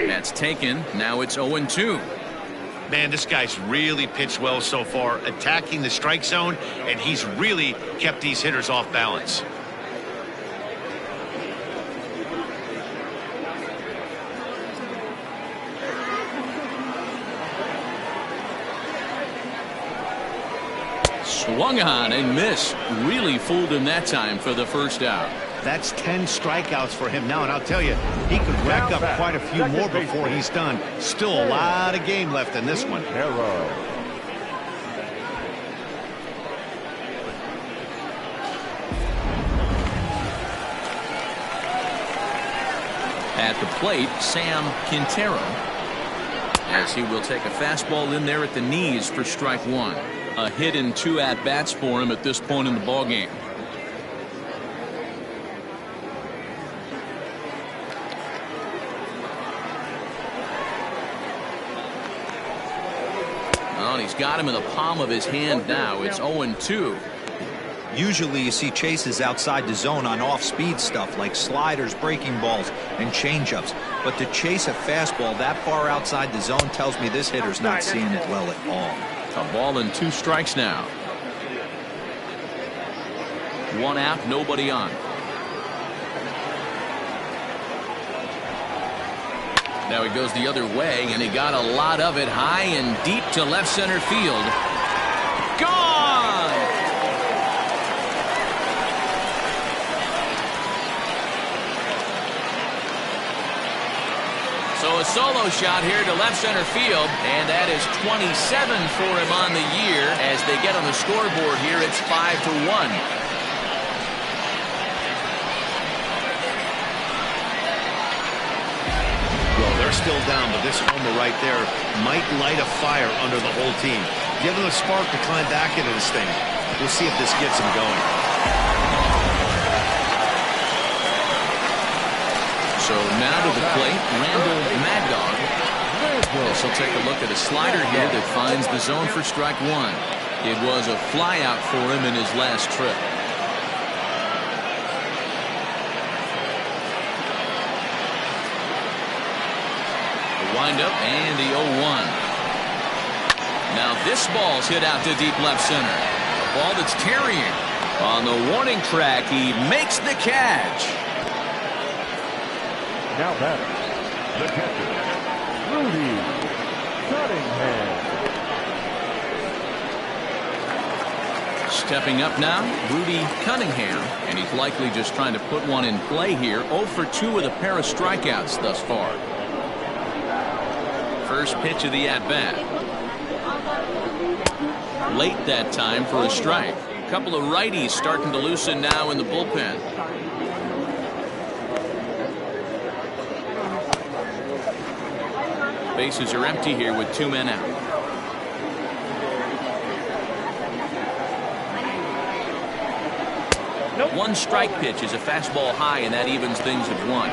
That's taken. Now it's 0-2. Man, this guy's really pitched well so far, attacking the strike zone, and he's really kept these hitters off balance. Swung on and missed. Really fooled him that time for the first out. That's 10 strikeouts for him now, and I'll tell you, he could rack up quite a few more before he's done. Still a lot of game left in this one. At the plate, Sam Quintero, as he will take a fastball in there at the knees for strike 1. A hit and 2 at-bats for him at this point in the ballgame. Oh, he's got him in the palm of his hand now. It's 0-2. Usually you see chases outside the zone on off-speed stuff like sliders, breaking balls, and changeups. But to chase a fastball that far outside the zone tells me this hitter's not seeing it well at all. A ball and 2 strikes now. 1 out, nobody on. Now he goes the other way, and he got a lot of it high and deep to left center field. Gone! So a solo shot here to left center field, and that is 27 for him on the year. As they get on the scoreboard here, it's 5-1. They're still down, but this homer right there might light a fire under the whole team. Give them a spark to climb back into this thing. We'll see if this gets them going. So now to the plate, Randall Mad Dog. This will take a look at a slider here that finds the zone for strike one. It was a flyout for him in his last trip. Wind up and the 0-1. Now this ball's hit out to deep left center. A ball that's tarrying. On the warning track, he makes the catch. Now batter, the catcher, Rudy Cunningham. Stepping up now, Rudy Cunningham. And he's likely just trying to put one in play here. 0 for 2 with a pair of strikeouts thus far. First pitch of the at-bat. Late that time for a strike. A couple of righties starting to loosen now in the bullpen. Bases are empty here with 2 men out. One strike pitch is a fastball high, and that evens things at 1.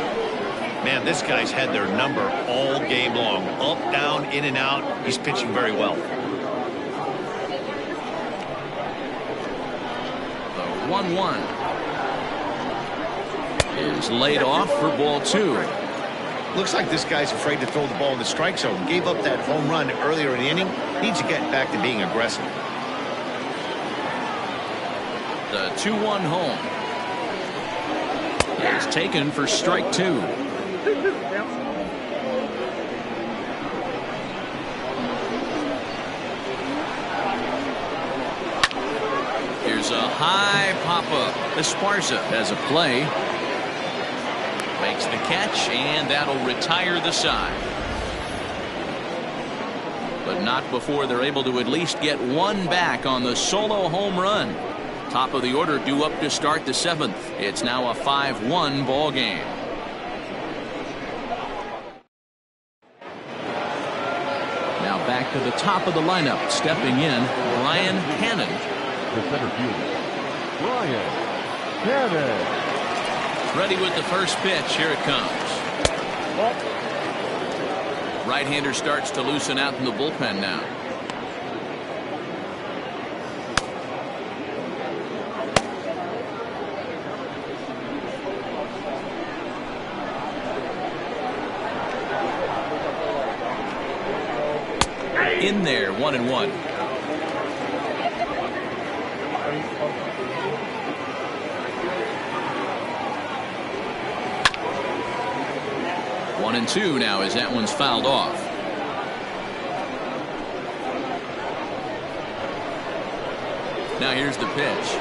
Man, this guy's had their number all game long. Up, down, in and out. He's pitching very well. The 1-1 is laid off for ball 2. Looks like this guy's afraid to throw the ball in the strike zone. Gave up that home run earlier in the inning. Needs to get back to being aggressive. The 2-1 home is taken for strike 2. Here's a high pop-up. Esparza has a play. Makes the catch, and that'll retire the side. But not before they're able to at least get one back on the solo home run. Top of the order due up to start the 7th. It's now a 5-1 ball game. Now back to the top of the lineup. Stepping in, Brian Cannon. The center fielder, Brian Cannon. Ready with the first pitch. Here it comes. Right-hander starts to loosen out in the bullpen now. In there, 1-1. One and two now as that one's fouled off. Now here's the pitch.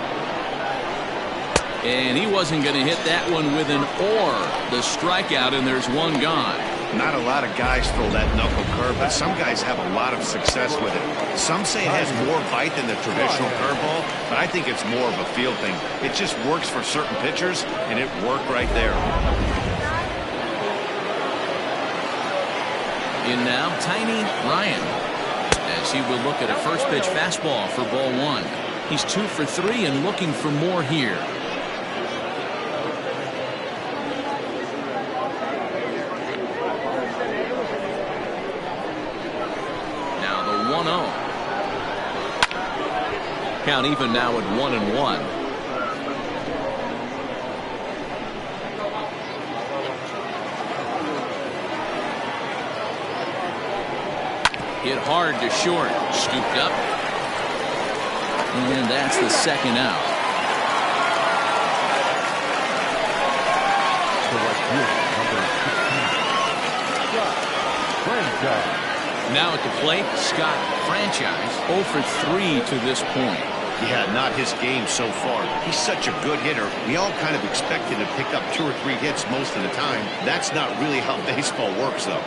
And he wasn't going to hit that one with an or. The strikeout, and there's one gone. Not a lot of guys throw that knuckle curve, but some guys have a lot of success with it. Some say it has more bite than the traditional curveball, but I think it's more of a feel thing. It just works for certain pitchers, and it worked right there. In now, Tiny Ryan, as he will look at a first pitch fastball for ball 1. He's 2 for 3 and looking for more here. Now the 1-0. Count even now at 1-1. Hit hard to short. Scooped up. And that's the second out. Now at the plate, Scott Franchise 0 for 3 to this point. Yeah, not his game so far. He's such a good hitter. We all kind of expect him to pick up 2 or 3 hits most of the time. That's not really how baseball works, though.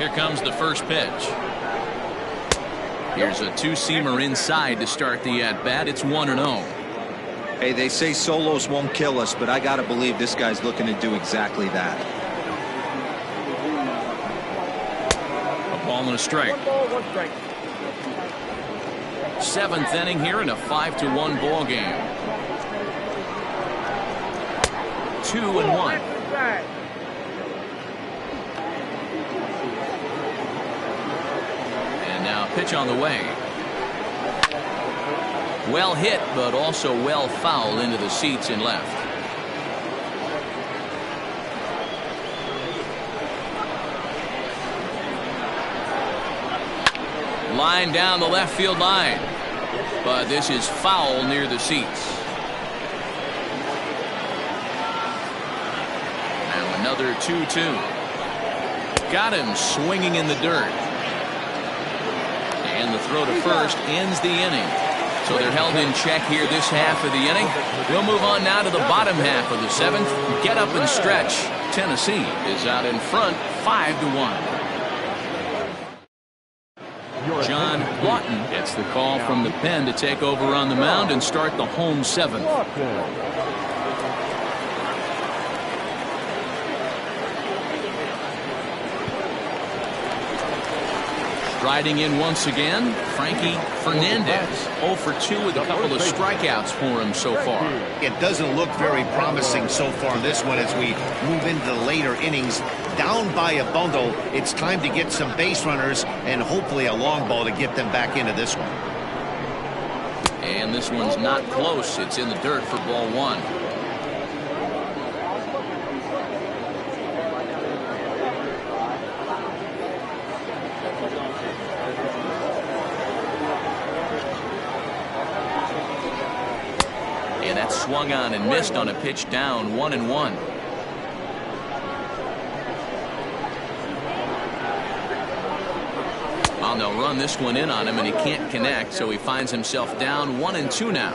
Here comes the first pitch. Here's a two-seamer inside to start the at-bat. It's 1-0. Hey, they say solos won't kill us, but I got to believe this guy's looking to do exactly that. A ball and a strike. 7th inning here in a 5-1 ball game. 2-1. And now pitch on the way. Well hit, but also well fouled into the seats and left. Line down the left field line, but this is foul near the seats. Now another 2-2. Got him swinging in the dirt. And the throw to first ends the inning. So they're held in check here this half of the inning. We'll move on now to the bottom half of the 7th. Get up and stretch. Tennessee is out in front 5-1. John Lawton gets the call from the pen to take over on the mound and start the home 7th. Riding in once again, Frankie Fernandez. 0 for 2 with a couple of strikeouts for him so far. It doesn't look very promising so far in this one as we move into the later innings. Down by a bundle, it's time to get some base runners and hopefully a long ball to get them back into this one. And this one's not close. It's in the dirt for ball 1. And that swung on and missed on a pitch down 1-1. Well, they'll run this one in on him and he can't connect, so he finds himself down 1-2 now.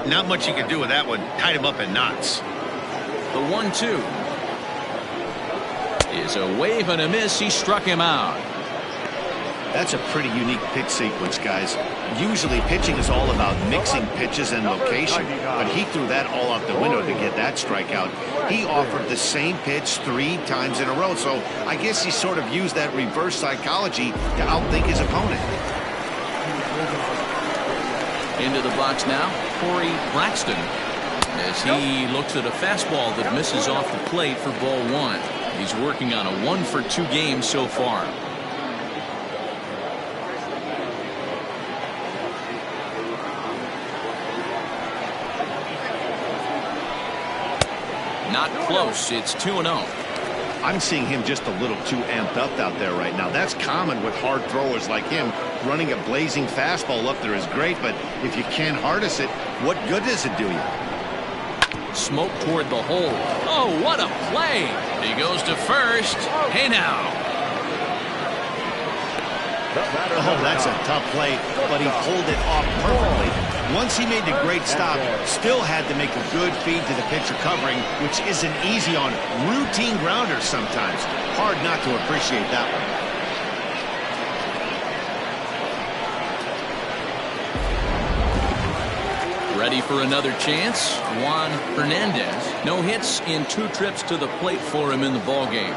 Not much you can do with that one. Tied him up in knots. The 1-2 is a wave and a miss. He struck him out. That's a pretty unique pitch sequence, guys. Usually pitching is all about mixing pitches and location, but he threw that all out the window to get that strikeout. He offered the same pitch 3 times in a row, so I guess he sort of used that reverse psychology to outthink his opponent. Into the box now, Corey Braxton, as he looks at a fastball that misses off the plate for ball 1. He's working on a 1 for 2 game so far. Not close. It's 2-0. I'm seeing him just a little too amped up out there right now. That's common with hard throwers like him. Running a blazing fastball up there is great, but if you can't harness it, what good does it do you? Smoke toward the hole. Oh, what a play. He goes to first. Hey now. Oh, that's a tough play, but he pulled it off perfectly. Once he made the great stop, still had to make a good feed to the pitcher covering, which isn't easy on routine grounders sometimes. Hard not to appreciate that one. Ready for another chance? Juan Hernandez. No hits in 2 trips to the plate for him in the ballgame.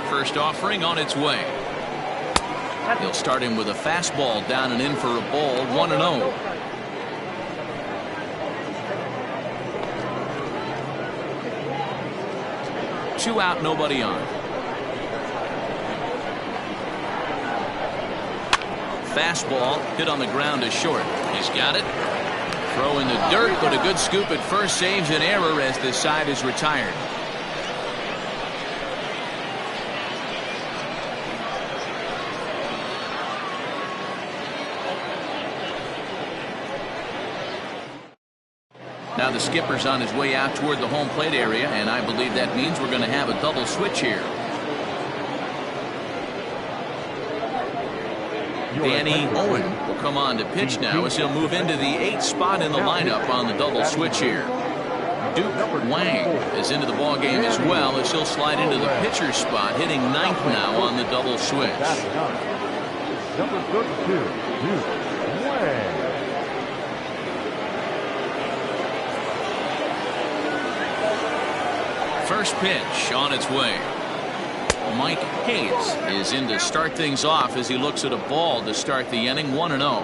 First offering on its way. He'll start him with a fastball down and in for a ball. 1-0. 2 out, nobody on. Fastball hit on the ground is short. He's got it. Throw in the dirt, but a good scoop at first saves an error as the side is retired. Now the skipper's on his way out toward the home plate area, and I believe that means we're going to have a double switch here. Danny Owen will come on to pitch now as he'll move into the 8th spot in the lineup on the double switch here. Duke Wang is into the ball game as well, as he'll slide into the pitcher's spot, hitting ninth now on the double switch. Number 32, Duke Wang. First pitch on its way. Mike Hayes is in to start things off as he looks at a ball to start the inning. 1-0.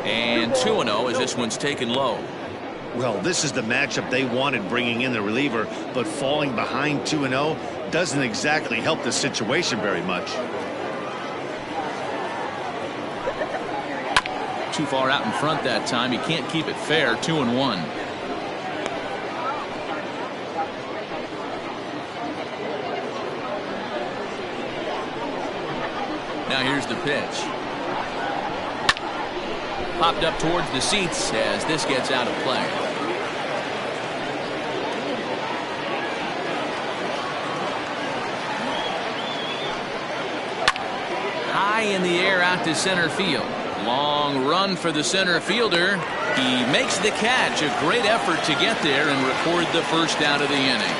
And 2-0 as this one's taken low. Well, this is the matchup they wanted, bringing in the reliever, but falling behind 2-0 doesn't exactly help the situation very much. Too far out in front that time. He can't keep it fair. 2-1. Now here's the pitch. Popped up towards the seats as this gets out of play. High in the air out to center field. Long run for the center fielder. He makes the catch. A great effort to get there and record the first out of the inning.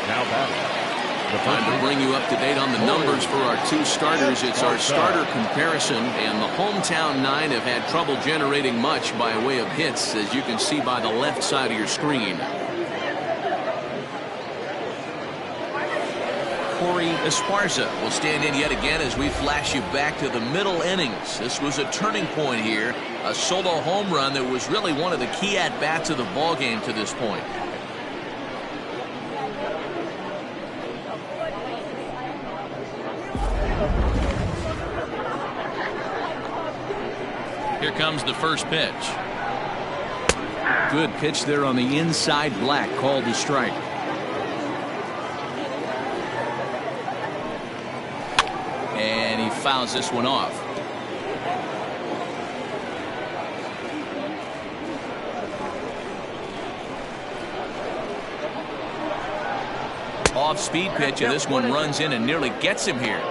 Now batting. Time to bring you up to date on the numbers for our two starters. It's our starter comparison, and the hometown nine have had trouble generating much by way of hits, as you can see by the left side of your screen. Corey Esparza will stand in yet again as we flash you back to the middle innings. This was a turning point here, a solo home run that was really one of the key at-bats of the ball game to this point. Here comes the first pitch. Good pitch there on the inside, black, called the strike. And he fouls this one off. Off-speed pitch, and this one runs in and nearly gets him here.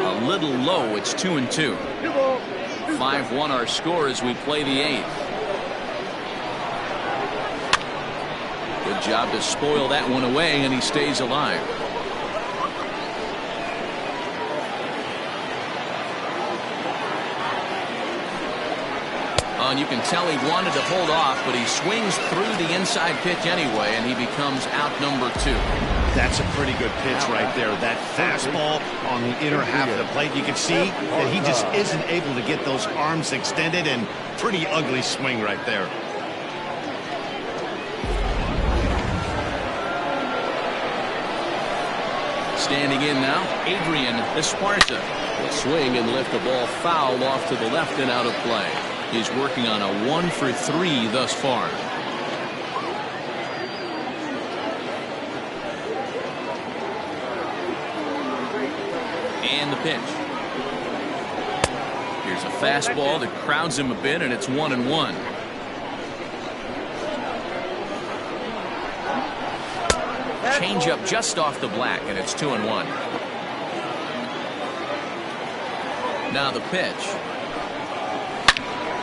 A little low. It's 2-2. 5-1 our score as we play the eighth. Good job to spoil that one away, and he stays alive. And you can tell he wanted to hold off, but he swings through the inside pitch anyway, and he becomes out number 2. That's a pretty good pitch right there. That fastball on the inner half of the plate. You can see that he just isn't able to get those arms extended, and pretty ugly swing right there. Standing in now, Adrian Esparza will swing and lift the ball foul off to the left and out of play. He's working on a 1 for 3 thus far. And the pitch. Here's a fastball that crowds him a bit, and it's 1-1. Changeup just off the black, and it's 2-1. Now the pitch.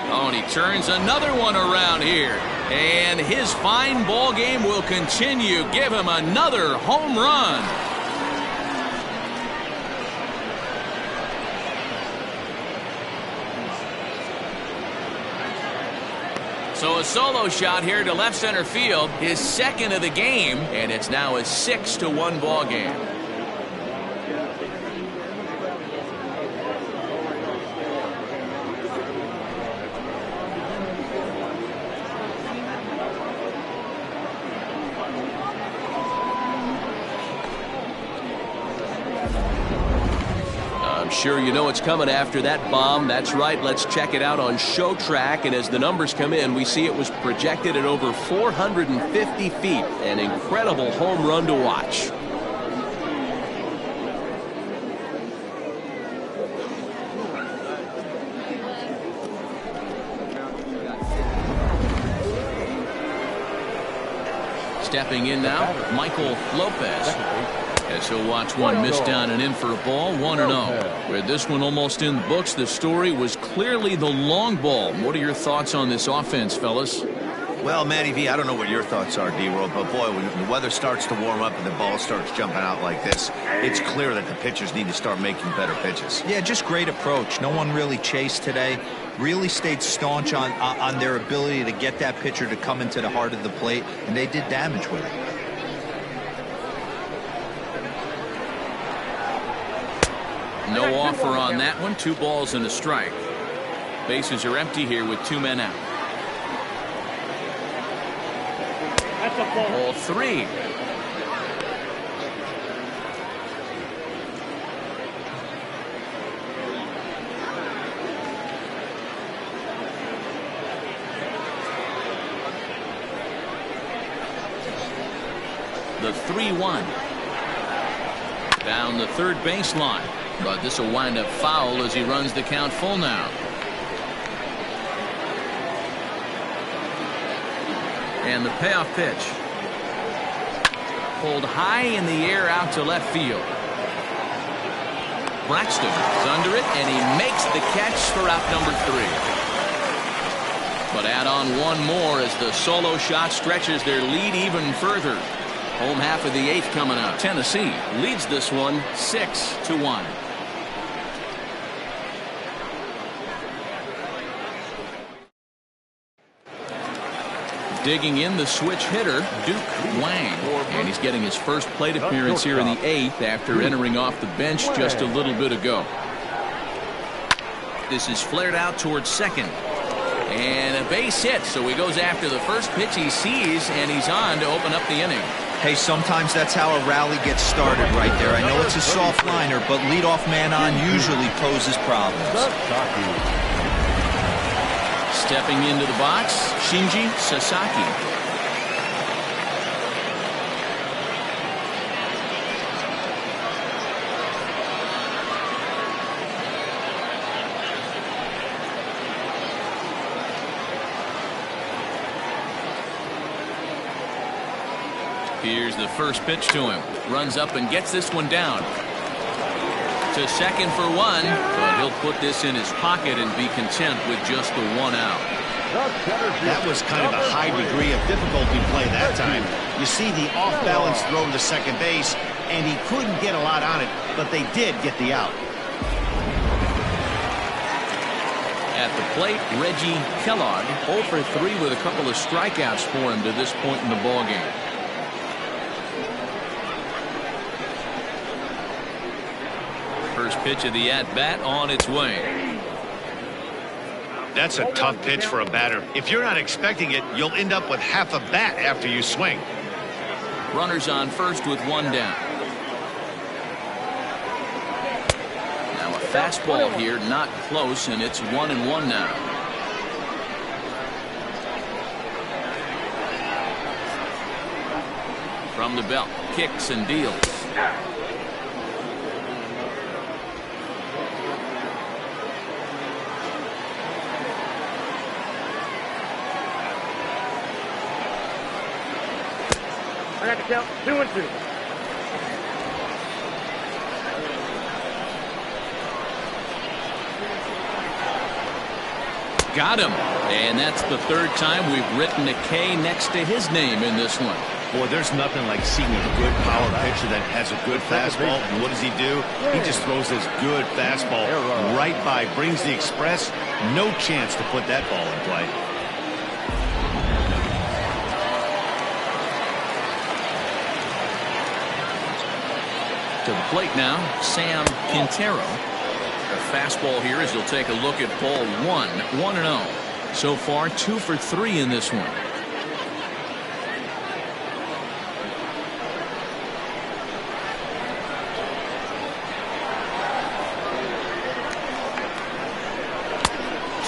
Oh, and he turns another one around here. And his fine ball game will continue. Give him another home run. So a solo shot here to left center field, his second of the game, and it's now a 6-1 ball game. Sure, you know what's coming after that bomb. That's right. Let's check it out on Show Track. And as the numbers come in, we see it was projected at over 450 feet. An incredible home run to watch. Stepping in now, Michael Lopez. As he'll watch one miss down and in for a ball, 1-0. With this one almost in the books, the story was clearly the long ball. What are your thoughts on this offense, fellas? Well, Matty V, I don't know what your thoughts are, D-Roll, but boy, when the weather starts to warm up and the ball starts jumping out like this, it's clear that the pitchers need to start making better pitches. Yeah, just great approach. No one really chased today. Really stayed staunch on their ability to get that pitcher to come into the heart of the plate, and they did damage with it. No offer on that one. 2 balls and a strike. Bases are empty here with 2 men out. Ball 3. The 3-1. Down the third baseline. But this will wind up foul as he runs the count full now. And the payoff pitch. Pulled high in the air out to left field. Braxton is under it, and he makes the catch for out number 3. But add on one more as the solo shot stretches their lead even further. Home half of the 8th coming up. Tennessee leads this one 6-1. Digging in, the switch hitter, Duke Wang. And he's getting his first plate appearance here in the 8th after entering off the bench just a little bit ago. This is flared out towards second. And a base hit, so he goes after the first pitch he sees, and he's on to open up the inning. Hey, sometimes that's how a rally gets started right there. I know it's a soft liner, but leadoff man on usually poses problems. Stepping into the box, Shinji Sasaki. Here's the first pitch to him. Runs up and gets this one down. To second for 1, but he'll put this in his pocket and be content with just the 1 out. That was kind of a high degree of difficulty play that time. You see the off-balance throw to second base, and he couldn't get a lot on it, but they did get the out. At the plate, Reggie Kellogg, 0 for 3 with a couple of strikeouts for him to this point in the ballgame. First pitch of the at-bat on its way. That's a tough pitch for a batter. If you're not expecting it, you'll end up with half a bat after you swing. Runners on first with 1 down. Now a fastball here, not close, and it's 1-1 now. From the belt, kicks and deals. I got to count 2-2. Got him. And that's the 3rd time we've written a K next to his name in this one. Boy, there's nothing like seeing a good power pitcher that has a good fastball. And what does he do? He just throws this good fastball right by, brings the express. No chance to put that ball in play. To the plate now, Sam Quintero. A fastball here as he'll take a look at ball 1, 1-0. So far, 2 for 3 in this one.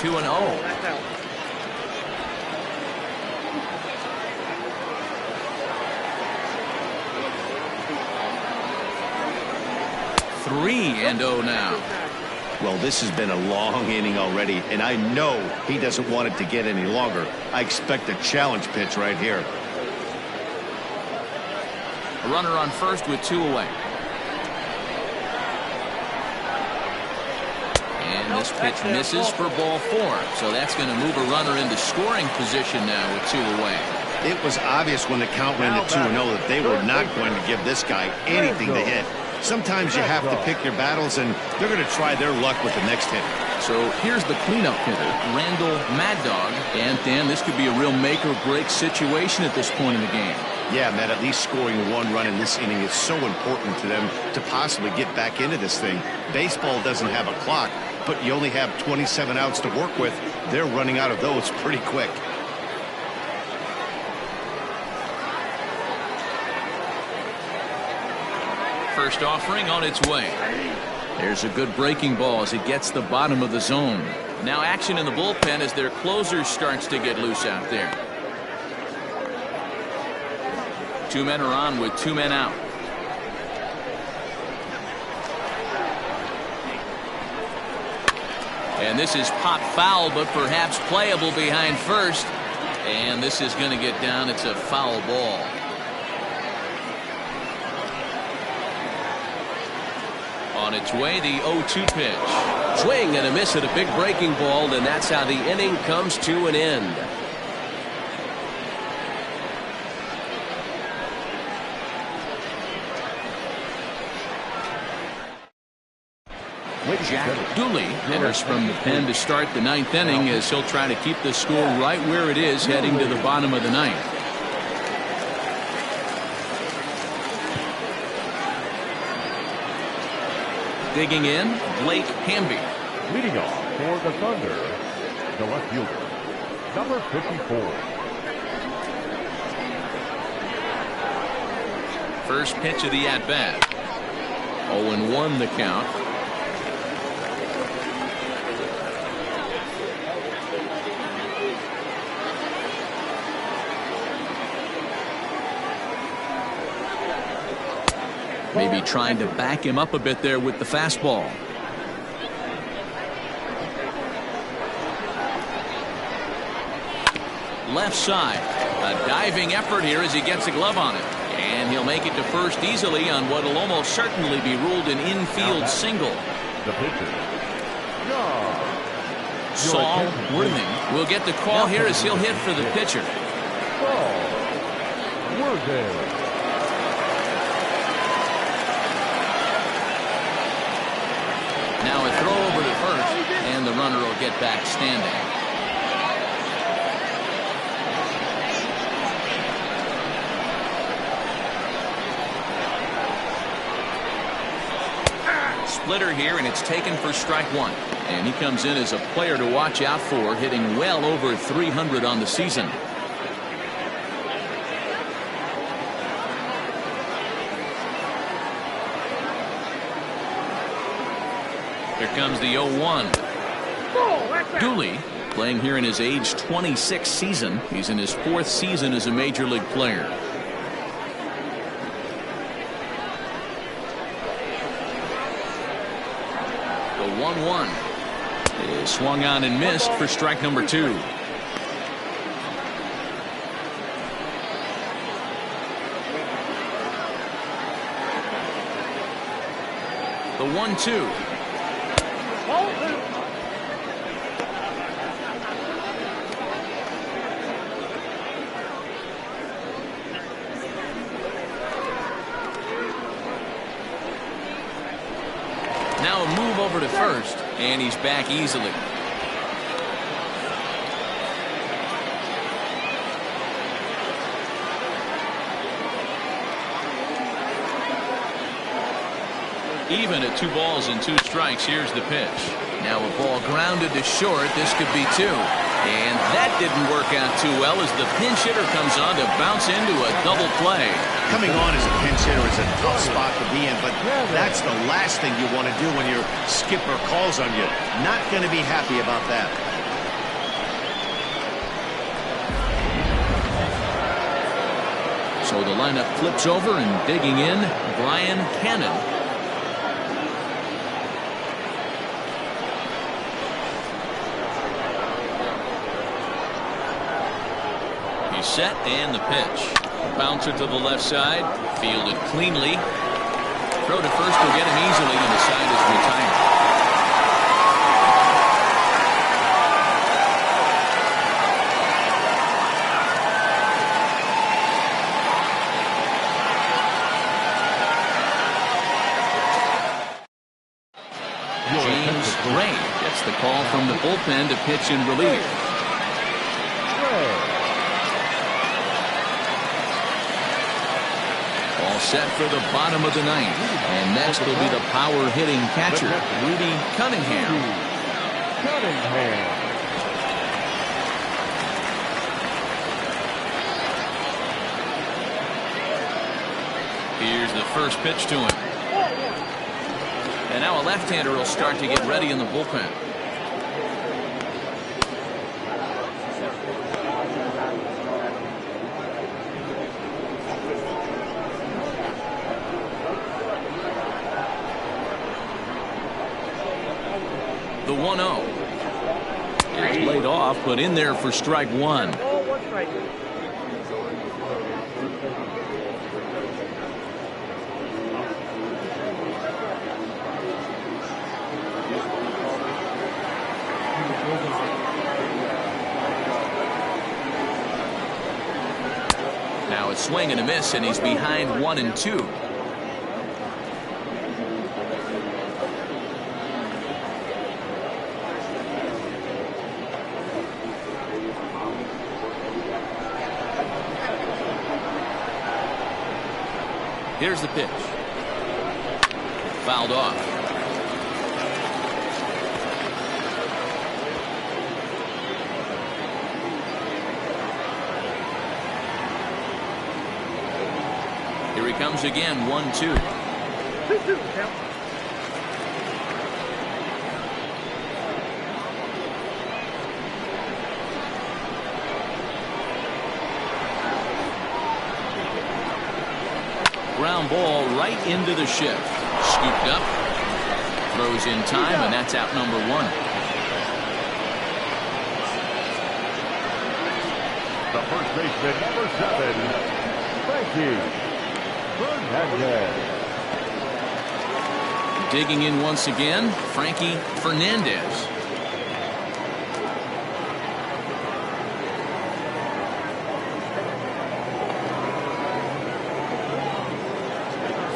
Two and 0. Three and 0 now. Well, this has been a long inning already, and I know he doesn't want it to get any longer. I expect a challenge pitch right here. Runner on first with 2 away. And this pitch misses for ball 4. So that's going to move a runner into scoring position now with 2 away. It was obvious when the count went to 2-0 that they were not going to give this guy anything to hit. Sometimes you have to pick your battles, and they're going to try their luck with the next hitter. So here's the cleanup hitter, Randall Mad Dog. And Dan, this could be a real make-or-break situation at this point in the game. Yeah, Matt, at least scoring 1 run in this inning is so important to them to possibly get back into this thing. Baseball doesn't have a clock, but you only have 27 outs to work with. They're running out of those pretty quick. First offering on its way. There's a good breaking ball as it gets the bottom of the zone. Now action in the bullpen as their closer starts to get loose out there. 2 men are on with 2 men out. And this is pop foul, but perhaps playable behind first. And this is going to get down. It's a foul ball. On its way, the 0-2 pitch. Swing and a miss at a big breaking ball, and that's how the inning comes to an end. Jack Dooley enters from the pen to start the 9th inning as he'll try to keep the score right where it is heading to the bottom of the 9th. Digging in, Blake Hamby. Leading off for the Thunder, the left fielder, number 54. First pitch of the at-bat. 0-1 the count. Maybe trying to back him up a bit there with the fastball. Left side. A diving effort here as he gets a glove on it. And he'll make it to first easily on what will almost certainly be ruled an infield single. The pitcher, Saul Worthing will get the call here as he'll hit for the pitcher. Worthing. Now a throw over to first, and the runner will get back standing. Splitter here, and it's taken for strike 1. And he comes in as a player to watch out for, hitting well over 300 on the season. Here comes the 0-1. Dooley playing here in his age 26 season. He's in his 4th season as a major league player. The 1-1 is swung on and missed for strike number 2. The 1-2. Now a move over to first, and he's back easily. Even at 2 balls and 2 strikes. Here's the pitch. Now a ball grounded to short. This could be 2. And that didn't work out too well as the pinch hitter comes on to bounce into a double play. Coming on as a pinch hitter is a tough spot to be in, but that's the last thing you want to do when your skipper calls on you. Not going to be happy about that. So the lineup flips over, and digging in, Brian Cannon. He's set, and the pitch. Bouncer to the left side. Fielded cleanly. Throw to first will get him easily, and the side is retired. James Gray gets the call from the bullpen to pitch in relief. All set for the bottom of the ninth. And next will be the power hitting catcher, Rudy Cunningham. Here's the first pitch to him. And now a left-hander will start to get ready in the bullpen. The 1-0. It's laid off, but in there for strike one. Now a swing and a miss, and he's behind 1-2. Here's the pitch. Fouled off. Here he comes again, 1-2. Ground ball right into the shift. Scooped up. Throws in time, and that's out number one. The first baseman, number 7, Frankie Fernandez. Digging in once again, Frankie Fernandez.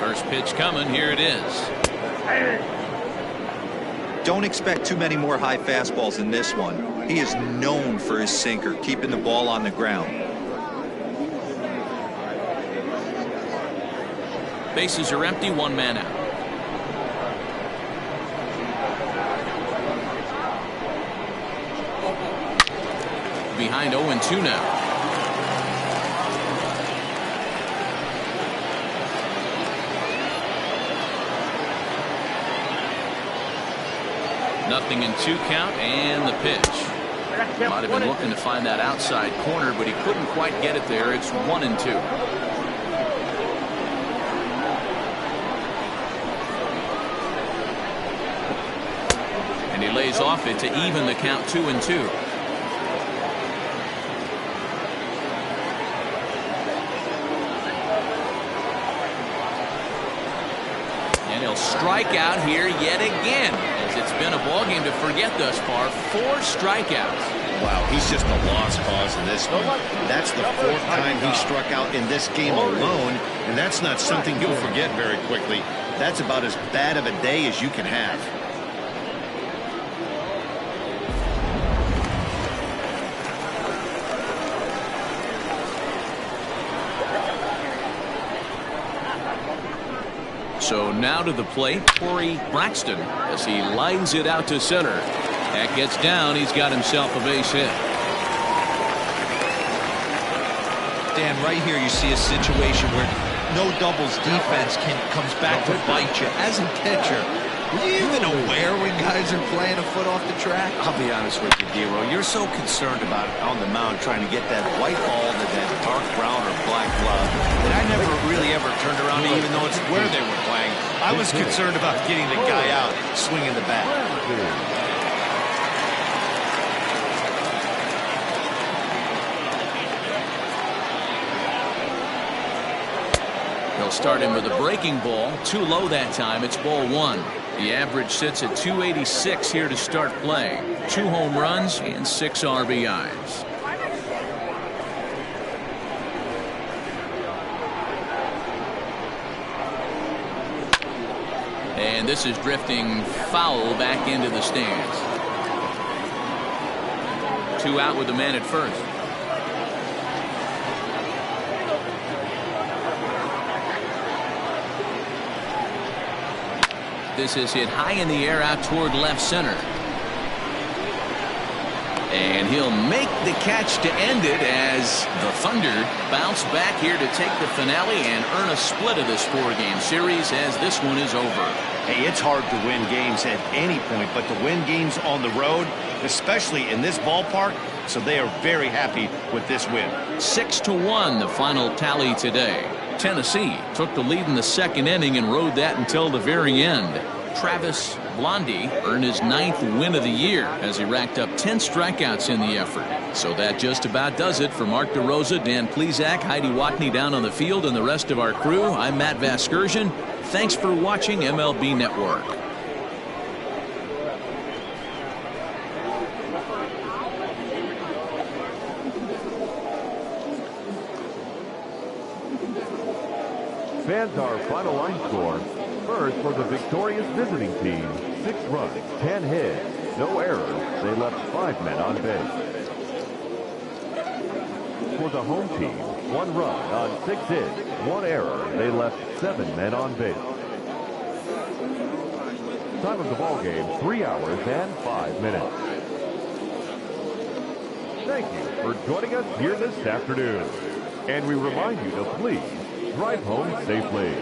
First pitch coming. Here it is. Don't expect too many more high fastballs in this one. He is known for his sinker, keeping the ball on the ground. Bases are empty, one man out. Behind 0-2 now. Nothing in 2 count, and the pitch. Might have been looking to find that outside corner, but he couldn't quite get it there. It's 1-2. And he lays off it to even the count, 2-2. And he'll strike out here yet again. It's been a ball game to forget thus far. 4 strikeouts. Wow, he's just a lost cause in this one. That's the 4th time he struck out in this game alone, and that's not something you'll forget very quickly. That's about as bad of a day as you can have. So now to the plate, Corey Braxton, as he lines it out to center. That gets down. He's got himself a base hit. Dan, right here you see a situation where no doubles defense comes back to bite you. As a pitcher, are you even aware when guys are playing a foot off the track? I'll be honest with you, Dero. You're so concerned about on the mound trying to get that white ball to that dark brown or black glove that I never really ever turned around to even know it's where they were playing. I was concerned about getting the guy out swinging the bat. start him with a breaking ball. Too low that time. It's ball one. The average sits at 286 here to start play. 2 home runs and 6 RBIs. And this is drifting foul back into the stands. 2 out with the man at first. This is hit high in the air out toward left center. And he'll make the catch to end it as the Thunder bounce back here to take the finale and earn a split of this 4-game series as this one is over. Hey, it's hard to win games at any point, but to win games on the road, especially in this ballpark, so they are very happy with this win. 6-1 the final tally today. Tennessee took the lead in the second inning and rode that until the very end. Travis Blondie earned his 9th win of the year as he racked up 10 strikeouts in the effort. So that just about does it for Mark DeRosa, Dan Plesac, Heidi Watney down on the field, and the rest of our crew. I'm Matt Vasgersian. Thanks for watching MLB Network. Fans, our final line score. First, for the victorious visiting team, 6 runs, 10 hits, no errors. They left 5 men on base. For the home team, 1 run on 6 hits, 1 error. They left 7 men on base. Time of the ball game, 3 hours and 5 minutes. Thank you for joining us here this afternoon. And we remind you to please drive home safely.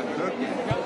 not cooking.